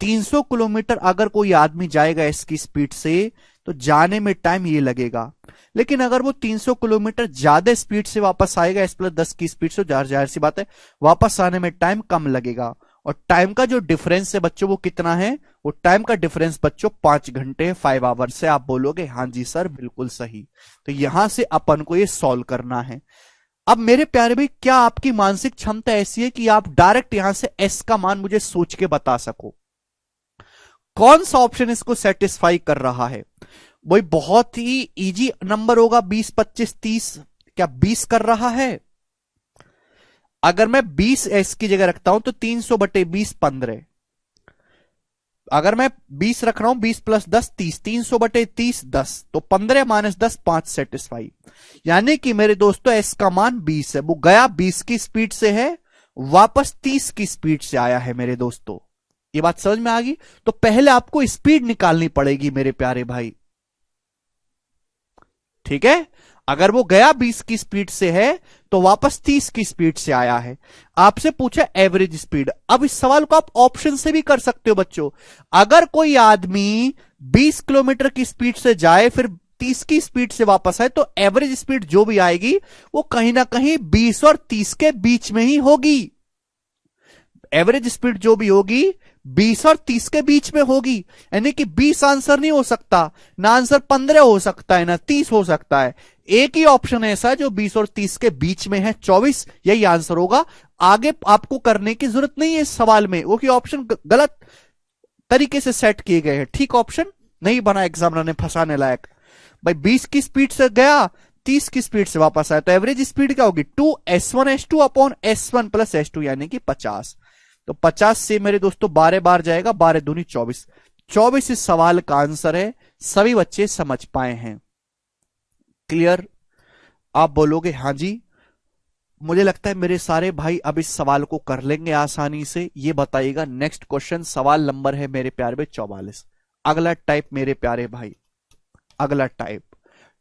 300 किलोमीटर अगर कोई आदमी जाएगा इसकी स्पीड से, तो जाने में टाइम ये लगेगा। लेकिन अगर वो 300 किलोमीटर ज्यादा स्पीड से वापस आएगा एस प्लस 10 की स्पीड से, जाहिर सी बात है वापस आने में टाइम कम लगेगा। और टाइम का जो डिफरेंस है बच्चों वो कितना है? वो टाइम का डिफरेंस बच्चों 5 घंटे, 5 आवर्स से। आप बोलोगे हाँ जी सर, बिल्कुल सही। तो यहां से अपन को ये सॉल्व करना है। अब मेरे प्यारे भाई, क्या आपकी मानसिक क्षमता ऐसी है कि आप डायरेक्ट यहां से एस का मान मुझे सोच के बता सको? कौन सा ऑप्शन इसको सेटिस्फाई कर रहा है? वही बहुत ही इजी नंबर होगा, 20, 25, 30। क्या 20 कर रहा है? अगर मैं 20 एस की जगह रखता हूं तो 300/20 15। अगर मैं 20 रख रहा हूं, 20 प्लस 10 30, 300/30 10, तो 15 माइनस 10 5 सेटिस्फाई। यानी कि मेरे दोस्तों एस का मान 20 है। वो गया 20 की स्पीड से है, वापस 30 की स्पीड से आया है मेरे दोस्तों। ये बात समझ में आ गई? तो पहले आपको स्पीड निकालनी पड़ेगी मेरे प्यारे भाई, ठीक है? अगर वो गया 20 की स्पीड से है तो वापस 30 की स्पीड से आया है। आपसे पूछा एवरेज स्पीड। अब इस सवाल को आप ऑप्शन से भी कर सकते हो बच्चों। अगर कोई आदमी 20 किलोमीटर की स्पीड से जाए फिर 30 की स्पीड से वापस आए तो एवरेज स्पीड जो भी आएगी वो कहीं ना कहीं 20 और 30 के बीच में ही होगी। एवरेज स्पीड जो भी होगी 20 और 30 के बीच में होगी। यानी कि 20 आंसर नहीं हो सकता, ना आंसर 15 हो सकता है, ना 30 हो सकता है। एक ही ऑप्शन ऐसा है जो 20 और 30 के बीच में है, 24 यही आंसर होगा। आगे आपको करने की जरूरत नहीं है इस सवाल में, वो कि ऑप्शन गलत तरीके से सेट किए गए हैं, ठीक ऑप्शन नहीं बना एग्जामिनर ने फंसाने लायक। भाई 20 की स्पीड से गया 30 की स्पीड से वापस आया तो एवरेज स्पीड क्या होगी 2s1s2 upon s1 plus s2 यानी कि 50। तो 50 से मेरे दोस्तों 12 बार जाएगा, 12 दूनी 24। 24 इस सवाल का आंसर है। सभी बच्चे समझ पाए हैं? क्लियर? आप बोलोगे हाँ जी। मुझे लगता है मेरे सारे भाई अब इस सवाल को कर लेंगे आसानी से। ये बताइएगा नेक्स्ट क्वेश्चन, सवाल नंबर है मेरे प्यारे भाई 44। अगला टाइप मेरे प्यारे भाई, अगला टाइप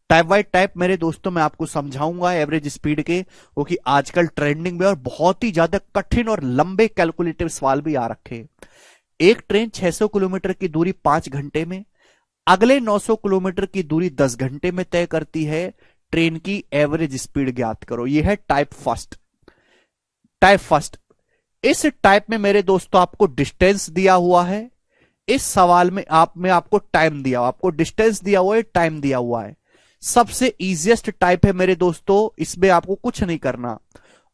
बाय टाइप मेरे दोस्तों मैं आपको समझाऊंगा एवरेज स्पीड के, क्योंकि आजकल ट्रेंडिंग में और बहुत ही ज्यादा कठिन और लंबे कैलकुलेटिव सवाल भी आ रखे हैं। एक ट्रेन 600 किलोमीटर की दूरी 5 घंटे में, अगले 900 किलोमीटर की दूरी 10 घंटे में तय करती है। ट्रेन की एवरेज स्पीड ज्ञात करो। यह है टाइप फर्स्ट। टाइप फर्स्ट, इस टाइप में मेरे दोस्तों आपको डिस्टेंस दिया हुआ है। इस सवाल में आपको टाइम दिया हुआ, आपको डिस्टेंस दिया हुआ है, टाइम दिया हुआ है। सबसे इजीएस्ट टाइप है मेरे दोस्तों, इसमें आपको कुछ नहीं करना।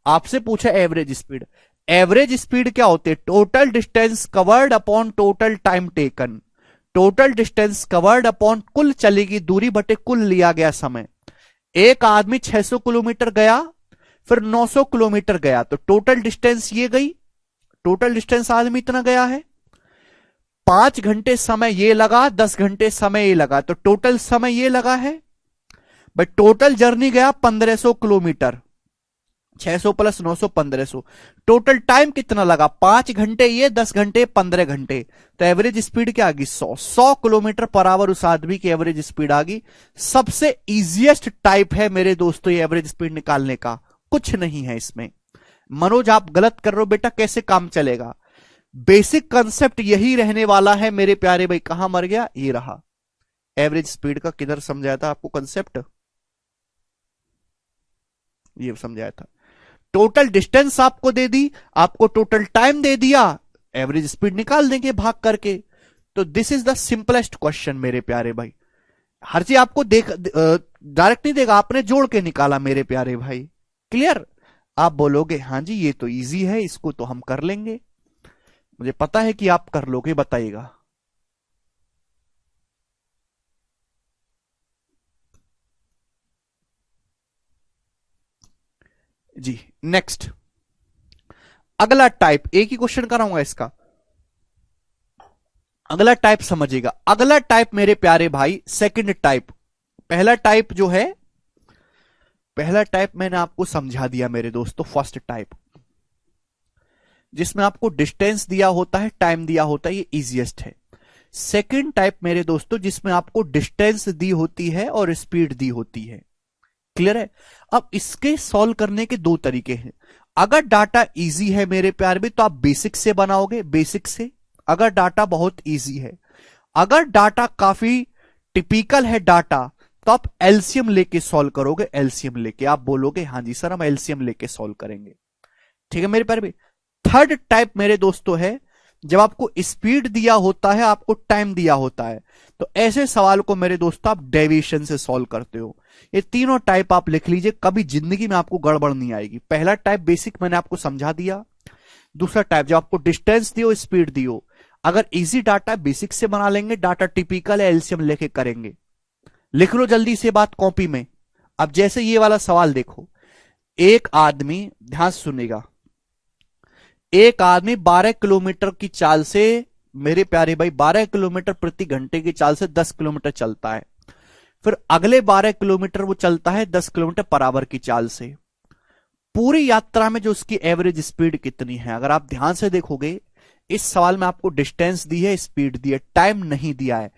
आपसे पूछा एवरेज स्पीड। एवरेज स्पीड क्या होती है? Total distance covered upon total time taken. Total distance covered upon कुल चली गई दूरी बटे कुल लिया गया समय। एक आदमी 600 किलोमीटर गया फिर 900 किलोमीटर गया तो टोटल डिस्टेंस ये गई। टोटल डिस्टेंस आदमी इतना गया है, 5 घंटे समय ये लगा, 10 घंटे समय ये लगा, तो टोटल समय ये लगा है। बट टोटल जर्नी गया 1500 किलोमीटर, 600 प्लस 900 1500। टोटल टाइम कितना लगा? 5 घंटे ये, 10 घंटे 15 घंटे। तो एवरेज स्पीड क्या आ गई? 100 किलोमीटर पर आवर उस आदमी की एवरेज स्पीड आ गई। सबसे इजीएस्ट टाइप है मेरे दोस्तों ये एवरेज स्पीड निकालने का, कुछ नहीं है इसमें। मनोज आप गलत कर रहे हो बेटा, कैसे काम चलेगा? बेसिक कंसेप्ट यही रहने वाला है मेरे प्यारे भाई। कहां मर गया? ये रहा एवरेज स्पीड का। किधर समझाया था आपको कंसेप्ट? ये समझाया था। टोटल डिस्टेंस आपको दे दी, आपको टोटल टाइम दे दिया, एवरेज स्पीड निकाल देंगे भाग करके। तो this is the simplest question मेरे प्यारे भाई। हर चीज आपको डायरेक्ट नहीं देगा, आपने जोड़ के निकाला मेरे प्यारे भाई। क्लियर? आप बोलोगे हाँ जी ये तो इजी है, इसको तो हम कर लेंगे। मुझे पता है कि आप कर लोगे, बताइएगा। जी नेक्स्ट, अगला टाइप, एक ही क्वेश्चन कराऊंगा इसका। अगला टाइप समझिएगा। अगला टाइप मेरे प्यारे भाई सेकंड टाइप। पहला टाइप जो है, पहला टाइप मैंने आपको समझा दिया मेरे दोस्तों, फर्स्ट टाइप जिसमें आपको डिस्टेंस दिया होता है, टाइम दिया होता है, ये इजीएस्ट है। सेकंड टाइप मेरे दोस्तों जिसमें आपको डिस्टेंस दी होती है और स्पीड दी होती है। क्लियर है? अब इसके सॉल्व करने के दो तरीके हैं। अगर डाटा इजी है मेरे प्यार में तो आप बेसिक से बनाओगे, बेसिक से। अगर डाटा बहुत इजी है, अगर डाटा काफी टिपिकल है डाटा, तो आप एलसीएम लेके सॉल्व करोगे। एलसीएम लेके आप बोलोगे हाँ जी सर हम एलसीएम लेके सॉल्व करेंगे। ठीक है मेरे प्यार में। थर्ड टाइप मेरे दोस्तों है जब आपको स्पीड दिया होता है, आपको टाइम दिया होता है, तो ऐसे सवाल को मेरे दोस्तों आप डेविएशन से सॉल्व करते हो। ये तीनों टाइप आप लिख लीजिए, कभी जिंदगी में आपको गड़बड़ नहीं आएगी। पहला टाइप बेसिक मैंने आपको समझा दिया। दूसरा टाइप जब आपको डिस्टेंस दियो, स्पीड दियो, अगर इजी डाटा बेसिक से बना लेंगे, डाटा टिपिकल है एलसीएम लेके करेंगे। लिख लो जल्दी से बात कॉपी में। अब जैसे ये वाला सवाल देखो, एक आदमी, ध्यान सुनेगा, एक आदमी 12 किलोमीटर की चाल से मेरे प्यारे भाई 12 किलोमीटर प्रति घंटे की चाल से 10 किलोमीटर चलता है। फिर अगले 12 किलोमीटर वो चलता है 10 किलोमीटर पर आवर की चाल से। पूरी यात्रा में जो उसकी एवरेज स्पीड कितनी है? अगर आप ध्यान से देखोगे इस सवाल में आपको डिस्टेंस दी है, स्पीड दी है, टाइम नहीं दिया है।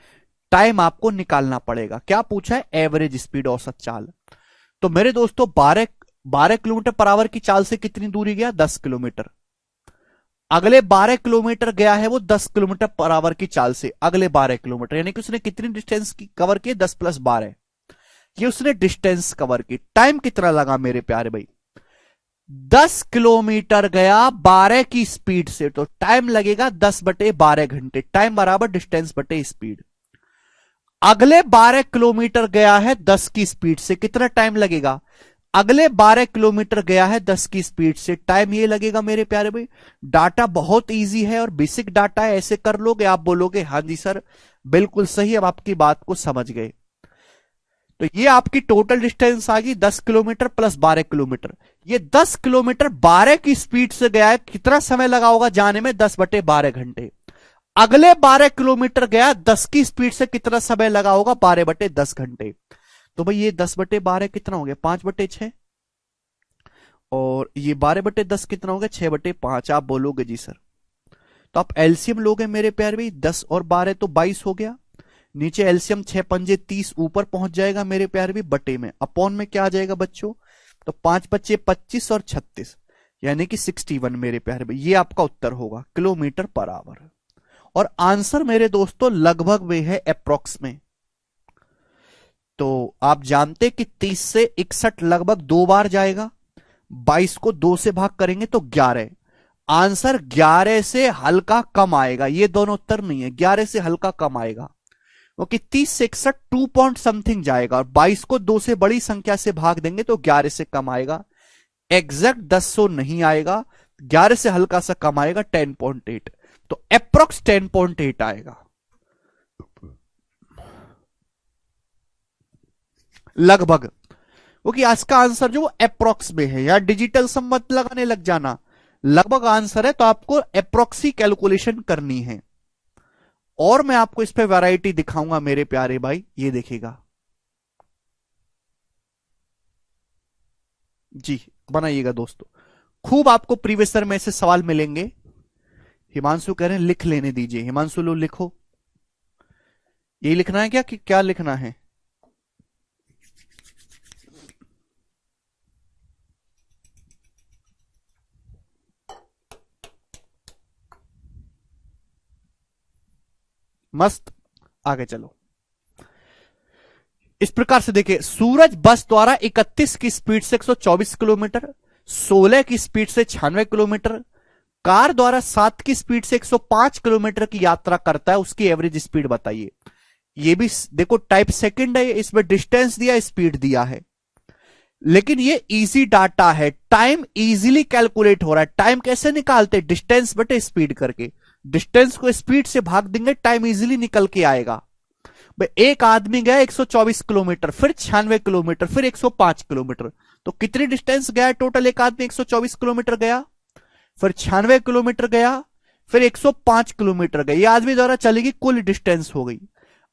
टाइम आपको निकालना पड़ेगा। क्या पूछा है? एवरेज स्पीड, औसत चाल। तो मेरे दोस्तों 12 किलोमीटर पर आवर की चाल से कितनी दूरी गया? 10 किलोमीटर। अगले 12 किलोमीटर गया है वो 10 किलोमीटर पर आवर की चाल से, अगले 12 किलोमीटर, यानी कि उसने कितनी डिस्टेंस की कवर की? 10 + 12। ये उसने डिस्टेंस कवर की। टाइम कितना लगा मेरे प्यारे भाई? 10 किलोमीटर गया 12 की स्पीड से, तो टाइम लगेगा 10/12 घंटे। टाइम बराबर डिस्टेंस बटे स्पीड। अगले 12 किलोमीटर गया है 10 की स्पीड से, कितना टाइम लगेगा? अगले 12 किलोमीटर गया है 10 की स्पीड से, टाइम ये लगेगा मेरे प्यारे भाई। डाटा बहुत इजी है और बेसिक डाटा है, ऐसे कर लोगे आप बोलोगे हाँ जी सर बिल्कुल सही, अब आपकी बात को समझ गए। तो ये आपकी टोटल डिस्टेंस आ गई 10 किलोमीटर + 12 किलोमीटर। ये 10 किलोमीटर 12 की स्पीड से गया है, कितना समय लगा होगा जाने में? 10/12 घंटे। अगले 12 किलोमीटर गया 10 की स्पीड से, कितना समय लगा होगा? 12/10 घंटे। तो भाई ये 10/12 कितना हो गया? 5/6। और ये 12/10 कितना हो गया? 6/5। आप बोलोगे जी सर। तो आप एलसीएम लोगे मेरे प्यारे भाई, 10 और 12 तो 22 हो गया। नीचे एलसीएम 6 × 5 = 30 ऊपर पहुंच जाएगा मेरे प्यारे भी, बटे में अपॉन में क्या आ जाएगा बच्चों? तो 5 × 5 = 25 और 36, यानी कि 61 मेरे प्यारे भाई। ये आपका उत्तर होगा किलोमीटर पर आवर। और आंसर मेरे दोस्तों लगभग में है, अप्रोक्स में। तो आप जानते कि 30 से 61 लगभग 2 बार जाएगा, 22 को 2 से भाग करेंगे तो 11। आंसर 11 से हल्का कम आएगा, ये दोनों उत्तर नहीं है, 11 से हल्का कम आएगा। क्योंकि 30 से 61 2 पॉइंट समथिंग जाएगा, और 22 को 2 से बड़ी संख्या से भाग देंगे तो 11 से कम आएगा। एग्जैक्ट 10 नहीं आएगा, 11 से हल्का सा कम आएगा, 10.8। तो अप्रोक्स 10.8 आएगा लगभग। क्योंकि आज का आंसर जो अप्रोक्स में है, या डिजिटल सम मत लगाने लग जाना, लगभग आंसर है, तो आपको अप्रोक्सी कैलकुलेशन करनी है। और मैं आपको इस पे वैरायटी दिखाऊंगा मेरे प्यारे भाई, ये देखिएगा जी, बनाइएगा दोस्तों। खूब आपको प्रीवियस ईयर में से सवाल मिलेंगे। हिमांशु कह रहे हैं लिख लेने दीजिए। हिमांशु लो लिखो। यही लिखना है क्या कि क्या लिखना है? मस्त, आगे चलो। इस प्रकार से देखिए, सूरज बस द्वारा 31 की स्पीड से 124 किलोमीटर, 16 की स्पीड से 96 किलोमीटर, कार द्वारा 7 की स्पीड से 105 किलोमीटर की यात्रा करता है, उसकी एवरेज स्पीड बताइए। ये भी देखो टाइप सेकंड है, इसमें डिस्टेंस दिया, स्पीड दिया है, लेकिन ये इजी डाटा है, टाइम इजीली कैलकुलेट हो रहा है। टाइम कैसे निकालते? डिस्टेंस बटे स्पीड करके। डिस्टेंस को स्पीड से भाग देंगे, टाइम इजीली निकल के आएगा। एक आदमी गया 124 किलोमीटर, फिर 96 किलोमीटर, फिर 105 किलोमीटर, तो कितनी डिस्टेंस गया टोटल? एक आदमी 124 किलोमीटर गया, फिर 96 किलोमीटर गया, फिर 105 किलोमीटर गया। ये आदमी द्वारा चलेगी कुल डिस्टेंस हो गई,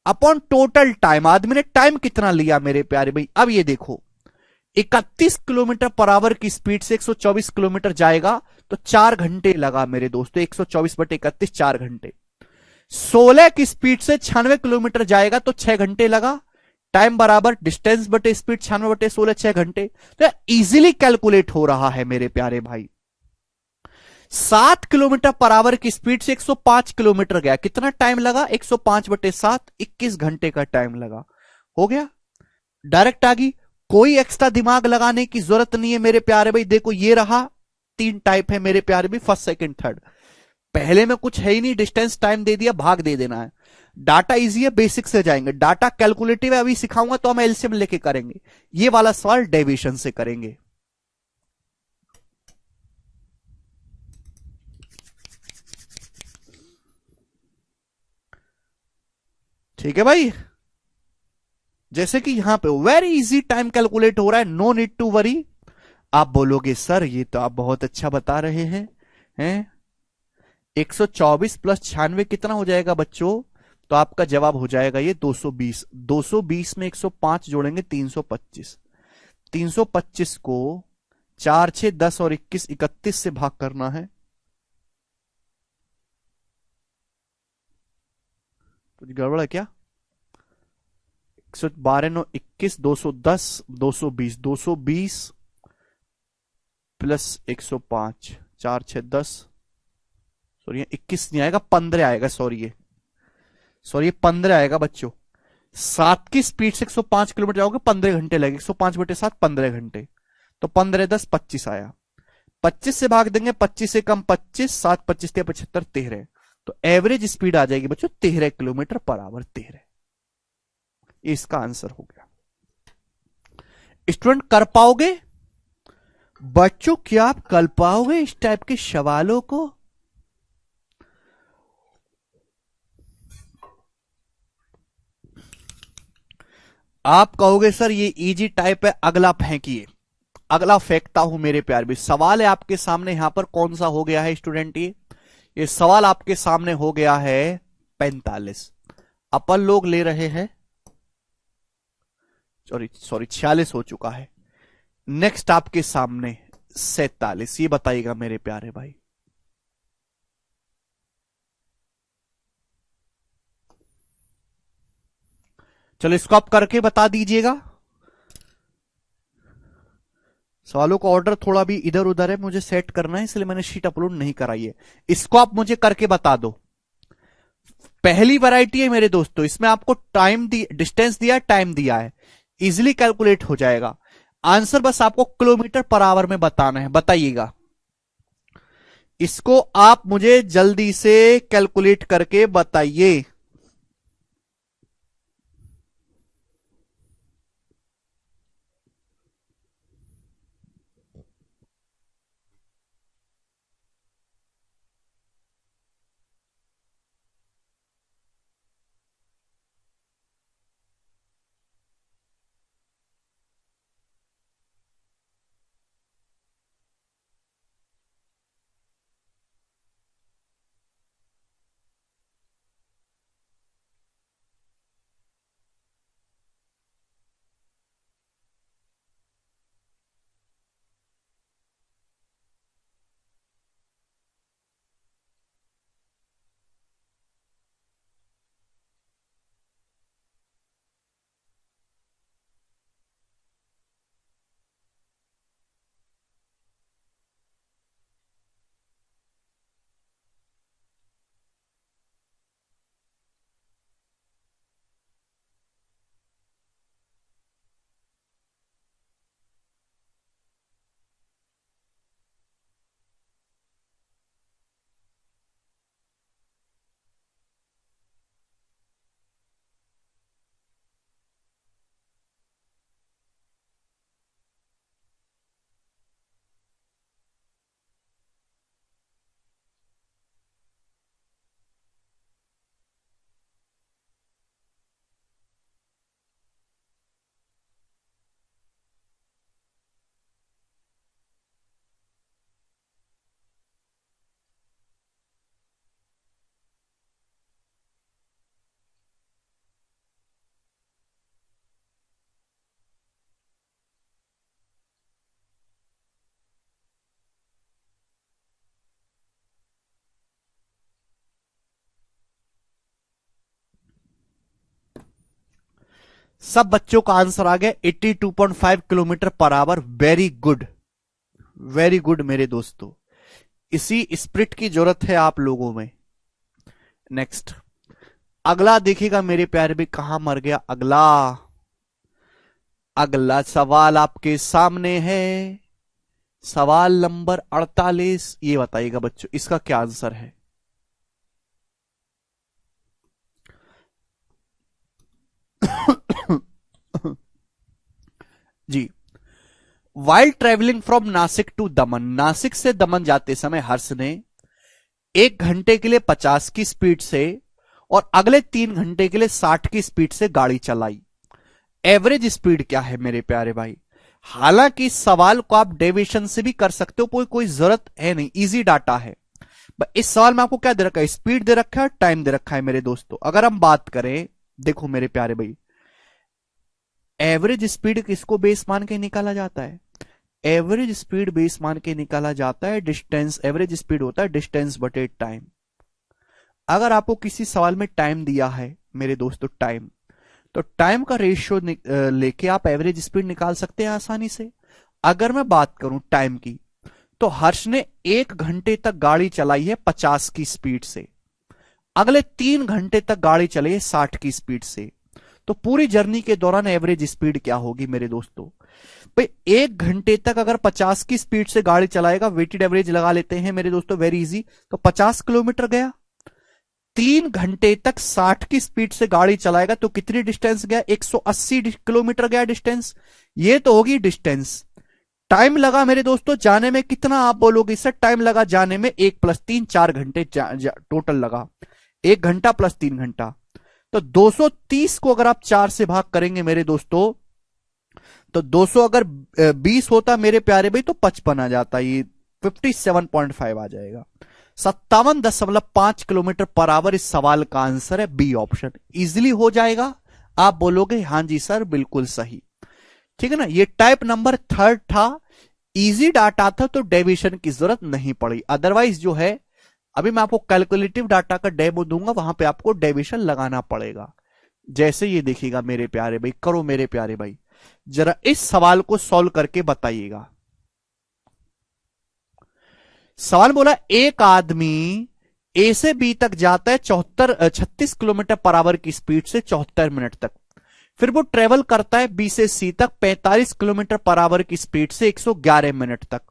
अपॉन टोटल टाइम। आदमी ने टाइम कितना लिया मेरे प्यारे भाई? अब ये देखो, 31 किलोमीटर पर आवर की स्पीड से 124 किलोमीटर जाएगा तो 4 घंटे लगा मेरे दोस्तों। 124/31 4 घंटे। 16 की स्पीड से 96 किलोमीटर जाएगा तो 6 घंटे लगा। टाइम बराबर डिस्टेंस बटे स्पीड, 96/16 6 घंटे। तो इजीली कैलकुलेट हो रहा है मेरे प्यारे भाई। 7 किलोमीटर पर आवर की स्पीड से 105 किलोमीटर गया, कितना टाइम लगा? 105/7 21 घंटे का टाइम लगा। हो गया, डायरेक्ट आ गई, कोई एक्स्ट्रा दिमाग लगाने की जरूरत नहीं है मेरे प्यारे भाई। देखो ये रहा, 3 टाइप है मेरे प्यारे भाई, फर्स्ट सेकंड थर्ड। पहले में कुछ है ही नहीं, डिस्टेंस टाइम दे दिया, भाग दे देना है। डाटा इजी है, बेसिक से जाएंगे। डाटा कैलकुलेटिव है, अभी सिखाऊंगा तो हम एलसीएम लेके करेंगे। ये वाला सवाल डेविएशन से करेंगे। ठीक है भाई, जैसे कि यहां पे वेरी इजी टाइम कैलकुलेट हो रहा है, नो नीड टू वरी। आप बोलोगे सर ये तो आप बहुत अच्छा बता रहे हैं 124 + 96 कितना हो जाएगा बच्चों? तो आपका जवाब हो जाएगा ये 220। 220 में 105 जोड़ेंगे 325। 325 को 4 6 10 और 21 31 से भाग करना है। कुछ गड़बड़ है क्या? 112 9 21 210 220 220 प्लस 105 4 6 10, सॉरी 21 नहीं आएगा, 15 आएगा, सॉरी ये 15 आएगा बच्चों। 7 की स्पीड से 105 किलोमीटर जाओगे 15 घंटे लगे, 105 बटे 7 15 घंटे, तो 15 10 25 आया। 25 से भाग देंगे, 25 से कम 25, 7 25 75 13, तो एवरेज स्पीड आ जाएगी बच्चों 13 किलोमीटर पर आवर, 13। इसका आंसर हो गया। स्टूडेंट कर पाओगे बच्चों, क्या आप कर पाओगे इस टाइप के सवालों को? आप कहोगे सर ये इजी टाइप है, अगला फेंकिए। अगला फेंकता हूं मेरे प्यार भी। सवाल है आपके सामने यहां पर कौन सा हो गया है स्टूडेंट? ये सवाल आपके सामने हो गया है 45। अपन लोग ले रहे हैं, सॉरी 46 हो चुका है। नेक्स्ट आपके सामने 47। ये बताइएगा मेरे प्यारे भाई। चलो इसको आप करके बता दीजिएगा। सवालों का ऑर्डर थोड़ा भी इधर उधर है, मुझे सेट करना है, इसलिए मैंने शीट अपलोड नहीं कराई है। इसको आप मुझे करके बता दो। पहली वैरायटी है मेरे दोस्तों, इसमें आपको टाइम डिस्टेंस दिया है, टाइम दिया है, इजिली कैलकुलेट हो जाएगा। आंसर बस आपको किलोमीटर पर आवर में बताना है। बताइएगा, इसको आप मुझे जल्दी से कैलकुलेट करके बताइए। सब बच्चों का आंसर आ गया 82.5 kilometre per our. Very good, very good मेरे दोस्तों, इसी स्पिरिट की जरूरत है आप लोगों में। नेक्स्ट अगला देखिएगा मेरे प्यारे भी, कहां मर गया अगला। अगला सवाल आपके सामने है, सवाल नंबर 48। ये बताइएगा बच्चों इसका क्या आंसर है? जी, while travelling from Nashik to Daman, Nashik से दमन जाते समय हर्ष ने 1 घंटे के लिए 50 की स्पीड से और अगले 3 घंटे के लिए 60 की स्पीड से गाड़ी चलाई। एवरेज स्पीड क्या है मेरे प्यारे भाई? हालांकि इस सवाल को आप डेविएशन से भी कर सकते हो, कोई जरूरत है नहीं, इजी डाटा है। इस सवाल में आपको क्या दे रखा है? स्पीड दे रखा है, टाइम दे रखा है मेरे दोस्तों। अगर हम बात करें, देखो मेरे प्यारे भाई, एवरेज स्पीड किसको बेस मान के निकाला जाता है? एवरेज स्पीड बेस मान के निकाला जाता है डिस्टेंस। एवरेज स्पीड होता है डिस्टेंस बटे टाइम। अगर आपको किसी सवाल में टाइम दिया है मेरे दोस्तों, टाइम, तो टाइम का रेशियो लेके आप एवरेज स्पीड निकाल सकते हैं आसानी से। अगर मैं बात करूं टाइम की, तो हर्ष ने 1 घंटे तक गाड़ी चलाई है 50 की स्पीड से, अगले 3 घंटे तक गाड़ी चलाई है 60 की स्पीड से। तो पूरी जर्नी के दौरान एवरेज स्पीड क्या होगी मेरे दोस्तों? भाई 1 घंटे तक अगर 50 की स्पीड से गाड़ी चलाएगा, वेटेड एवरेज लगा लेते हैं मेरे दोस्तों, वेरी इजी। तो 50 किलोमीटर गया। 3 घंटे तक 60 की स्पीड से गाड़ी चलाएगा तो कितनी डिस्टेंस गया? 180 किलोमीटर गया डिस्टेंस। ये तो होगी डिस्टेंस। टाइम लगा मेरे दोस्तों जाने में कितना, आप बोलोगे सर टाइम लगा जाने में 1 + 3 4 घंटे टोटल लगा। 1 घंटा + 3 घंटा, तो 230 को अगर आप 4 से भाग करेंगे मेरे दोस्तों, तो 200 अगर 20 होता मेरे प्यारे भाई तो 55 आ जाता, ये 57.5 आ जाएगा। 57.5 किलोमीटर पर आवर इस सवाल का आंसर है बी ऑप्शन। इजिली हो जाएगा। आप बोलोगे हां जी सर बिल्कुल सही, ठीक है ना। ये टाइप नंबर 3 था, इजी डाटा था तो डेविएशन की जरूरत नहीं पड़ी। अदरवाइज जो है, अभी मैं आपको कैलकुलेटिव डाटा का डेमो दूंगा, वहां पे आपको डेविएशन लगाना पड़ेगा। जैसे ये देखिएगा मेरे प्यारे भाई, करो मेरे प्यारे भाई, जरा इस सवाल को सॉल्व करके बताइएगा। सवाल बोला एक आदमी ए से बी तक जाता है 36 किलोमीटर पर आवर की स्पीड से 74 मिनट तक। फिर वो ट्रेवल करता है बी से सी तक 45 किलोमीटर पर आवर की स्पीड से 111 मिनट तक।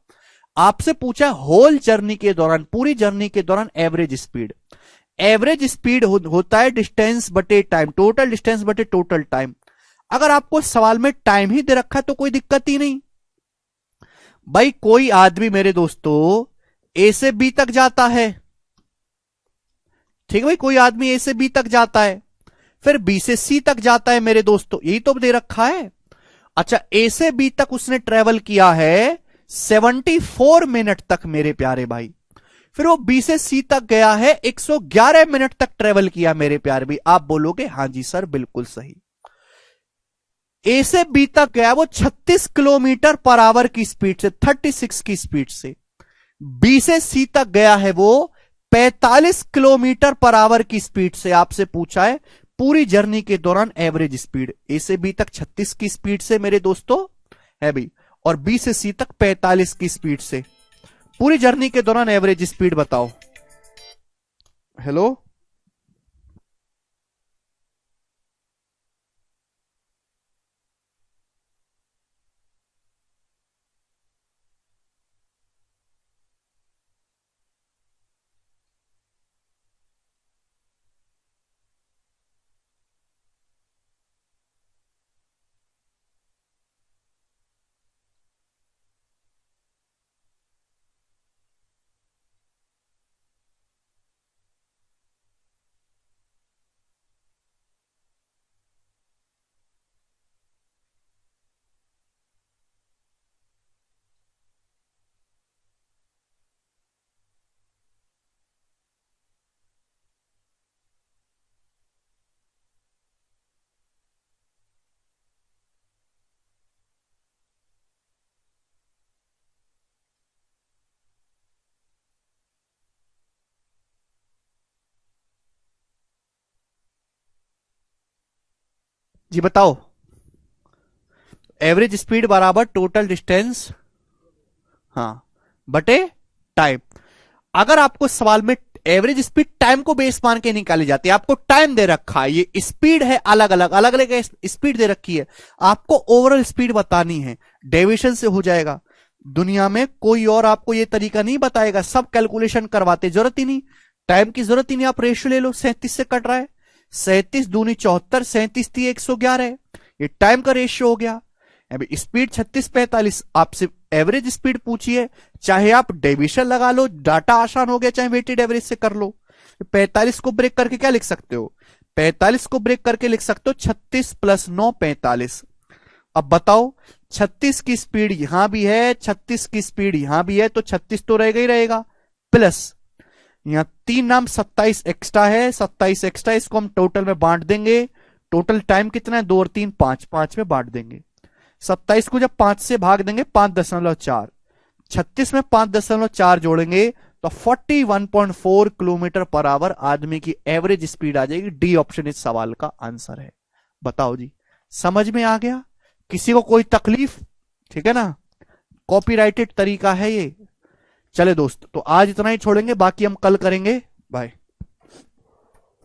आपसे पूछा होल जर्नी के दौरान, पूरी जर्नी के दौरान एवरेज स्पीड। एवरेज स्पीड होता है डिस्टेंस बटे टाइम, टोटल डिस्टेंस बटे टोटल टाइम। अगर आपको सवाल में टाइम ही दे रखा है तो कोई दिक्कत ही नहीं। भाई कोई आदमी मेरे दोस्तों ए से बी तक जाता है, ठीक है भाई, कोई आदमी ए से बी तक जाता है, फिर बी से सी तक जाता है मेरे दोस्तों, यही तो दे रखा है। अच्छा, ए से बी तक उसने ट्रेवल किया है 74 मिनट तक मेरे प्यारे भाई। फिर वो बी से सी तक गया है 111 मिनट तक ट्रेवल किया मेरे प्यारे भाई। आप बोलोगे हां जी सर बिल्कुल सही। ए से बी तक गया वो 36 किलोमीटर पर आवर की स्पीड से, 36 की स्पीड से। बी से सी तक गया है वो 45 किलोमीटर पर आवर की स्पीड से। आपसे पूछा है पूरी जर्नी के दौरान एवरेज स्पीड। ए से बी तक 36 की स्पीड से मेरे दोस्तों है भाई, और बी से सी तक 45 की स्पीड से। पूरी जर्नी के दौरान एवरेज स्पीड बताओ। हेलो, जी बताओ। एवरेज स्पीड बराबर टोटल डिस्टेंस, हाँ, बटे टाइम। अगर आपको सवाल में एवरेज स्पीड टाइम को बेस मान के निकाली जाती है, आपको टाइम दे रखा है, ये स्पीड है अलग अलग स्पीड दे रखी है, आपको ओवरऑल स्पीड बतानी है, डेविएशन से हो जाएगा। दुनिया में कोई और आपको ये तरीका नहीं बताएगा, सब कैलकुलेशन करवाते, जरूरत ही नहीं, टाइम की जरूरत ही नहीं। आप रेशियो ले लो, 37 से कट रहा है, 37 दूनी 74, 37 थी 111 है, ये टाइम का रेशियो हो गया। अभी स्पीड 36 45, आपसे एवरेज स्पीड पूछिए, चाहे आप डेविएशन लगा लो, डाटा आसान हो गया, चाहे वेटेड एवरेज से कर लो। 45 को ब्रेक करके क्या लिख सकते हो? 45 को ब्रेक करके लिख सकते हो 36 + 9 45। अब बताओ 36 की स्पीड यहां भी है, 36 की स्पीड यहां भी है, तो 36 तो रहेगा ही रहेगा, प्लस यहां 3 नाम 27 एक्स्ट्रा है, 27 एक्स्ट्रा, इसको हम टोटल में बांट देंगे। टोटल टाइम कितना है? 2 और 3 5, 5 में बांट देंगे। 27 को जब 5 से भाग देंगे 5.4, 36 में 5.4 जोड़ेंगे तो 41.4 किलोमीटर पर आवर आदमी की एवरेज स्पीड आ जाएगी। डी ऑप्शन इस सवाल का आंसर है। बताओ जी, समझ में आ गया? किसी को कोई तकलीफ? ठीक है ना, कॉपीराइटेड तरीका है ये। चले दोस्त, तो आज इतना ही छोड़ेंगे, बाकी हम कल करेंगे। बाय।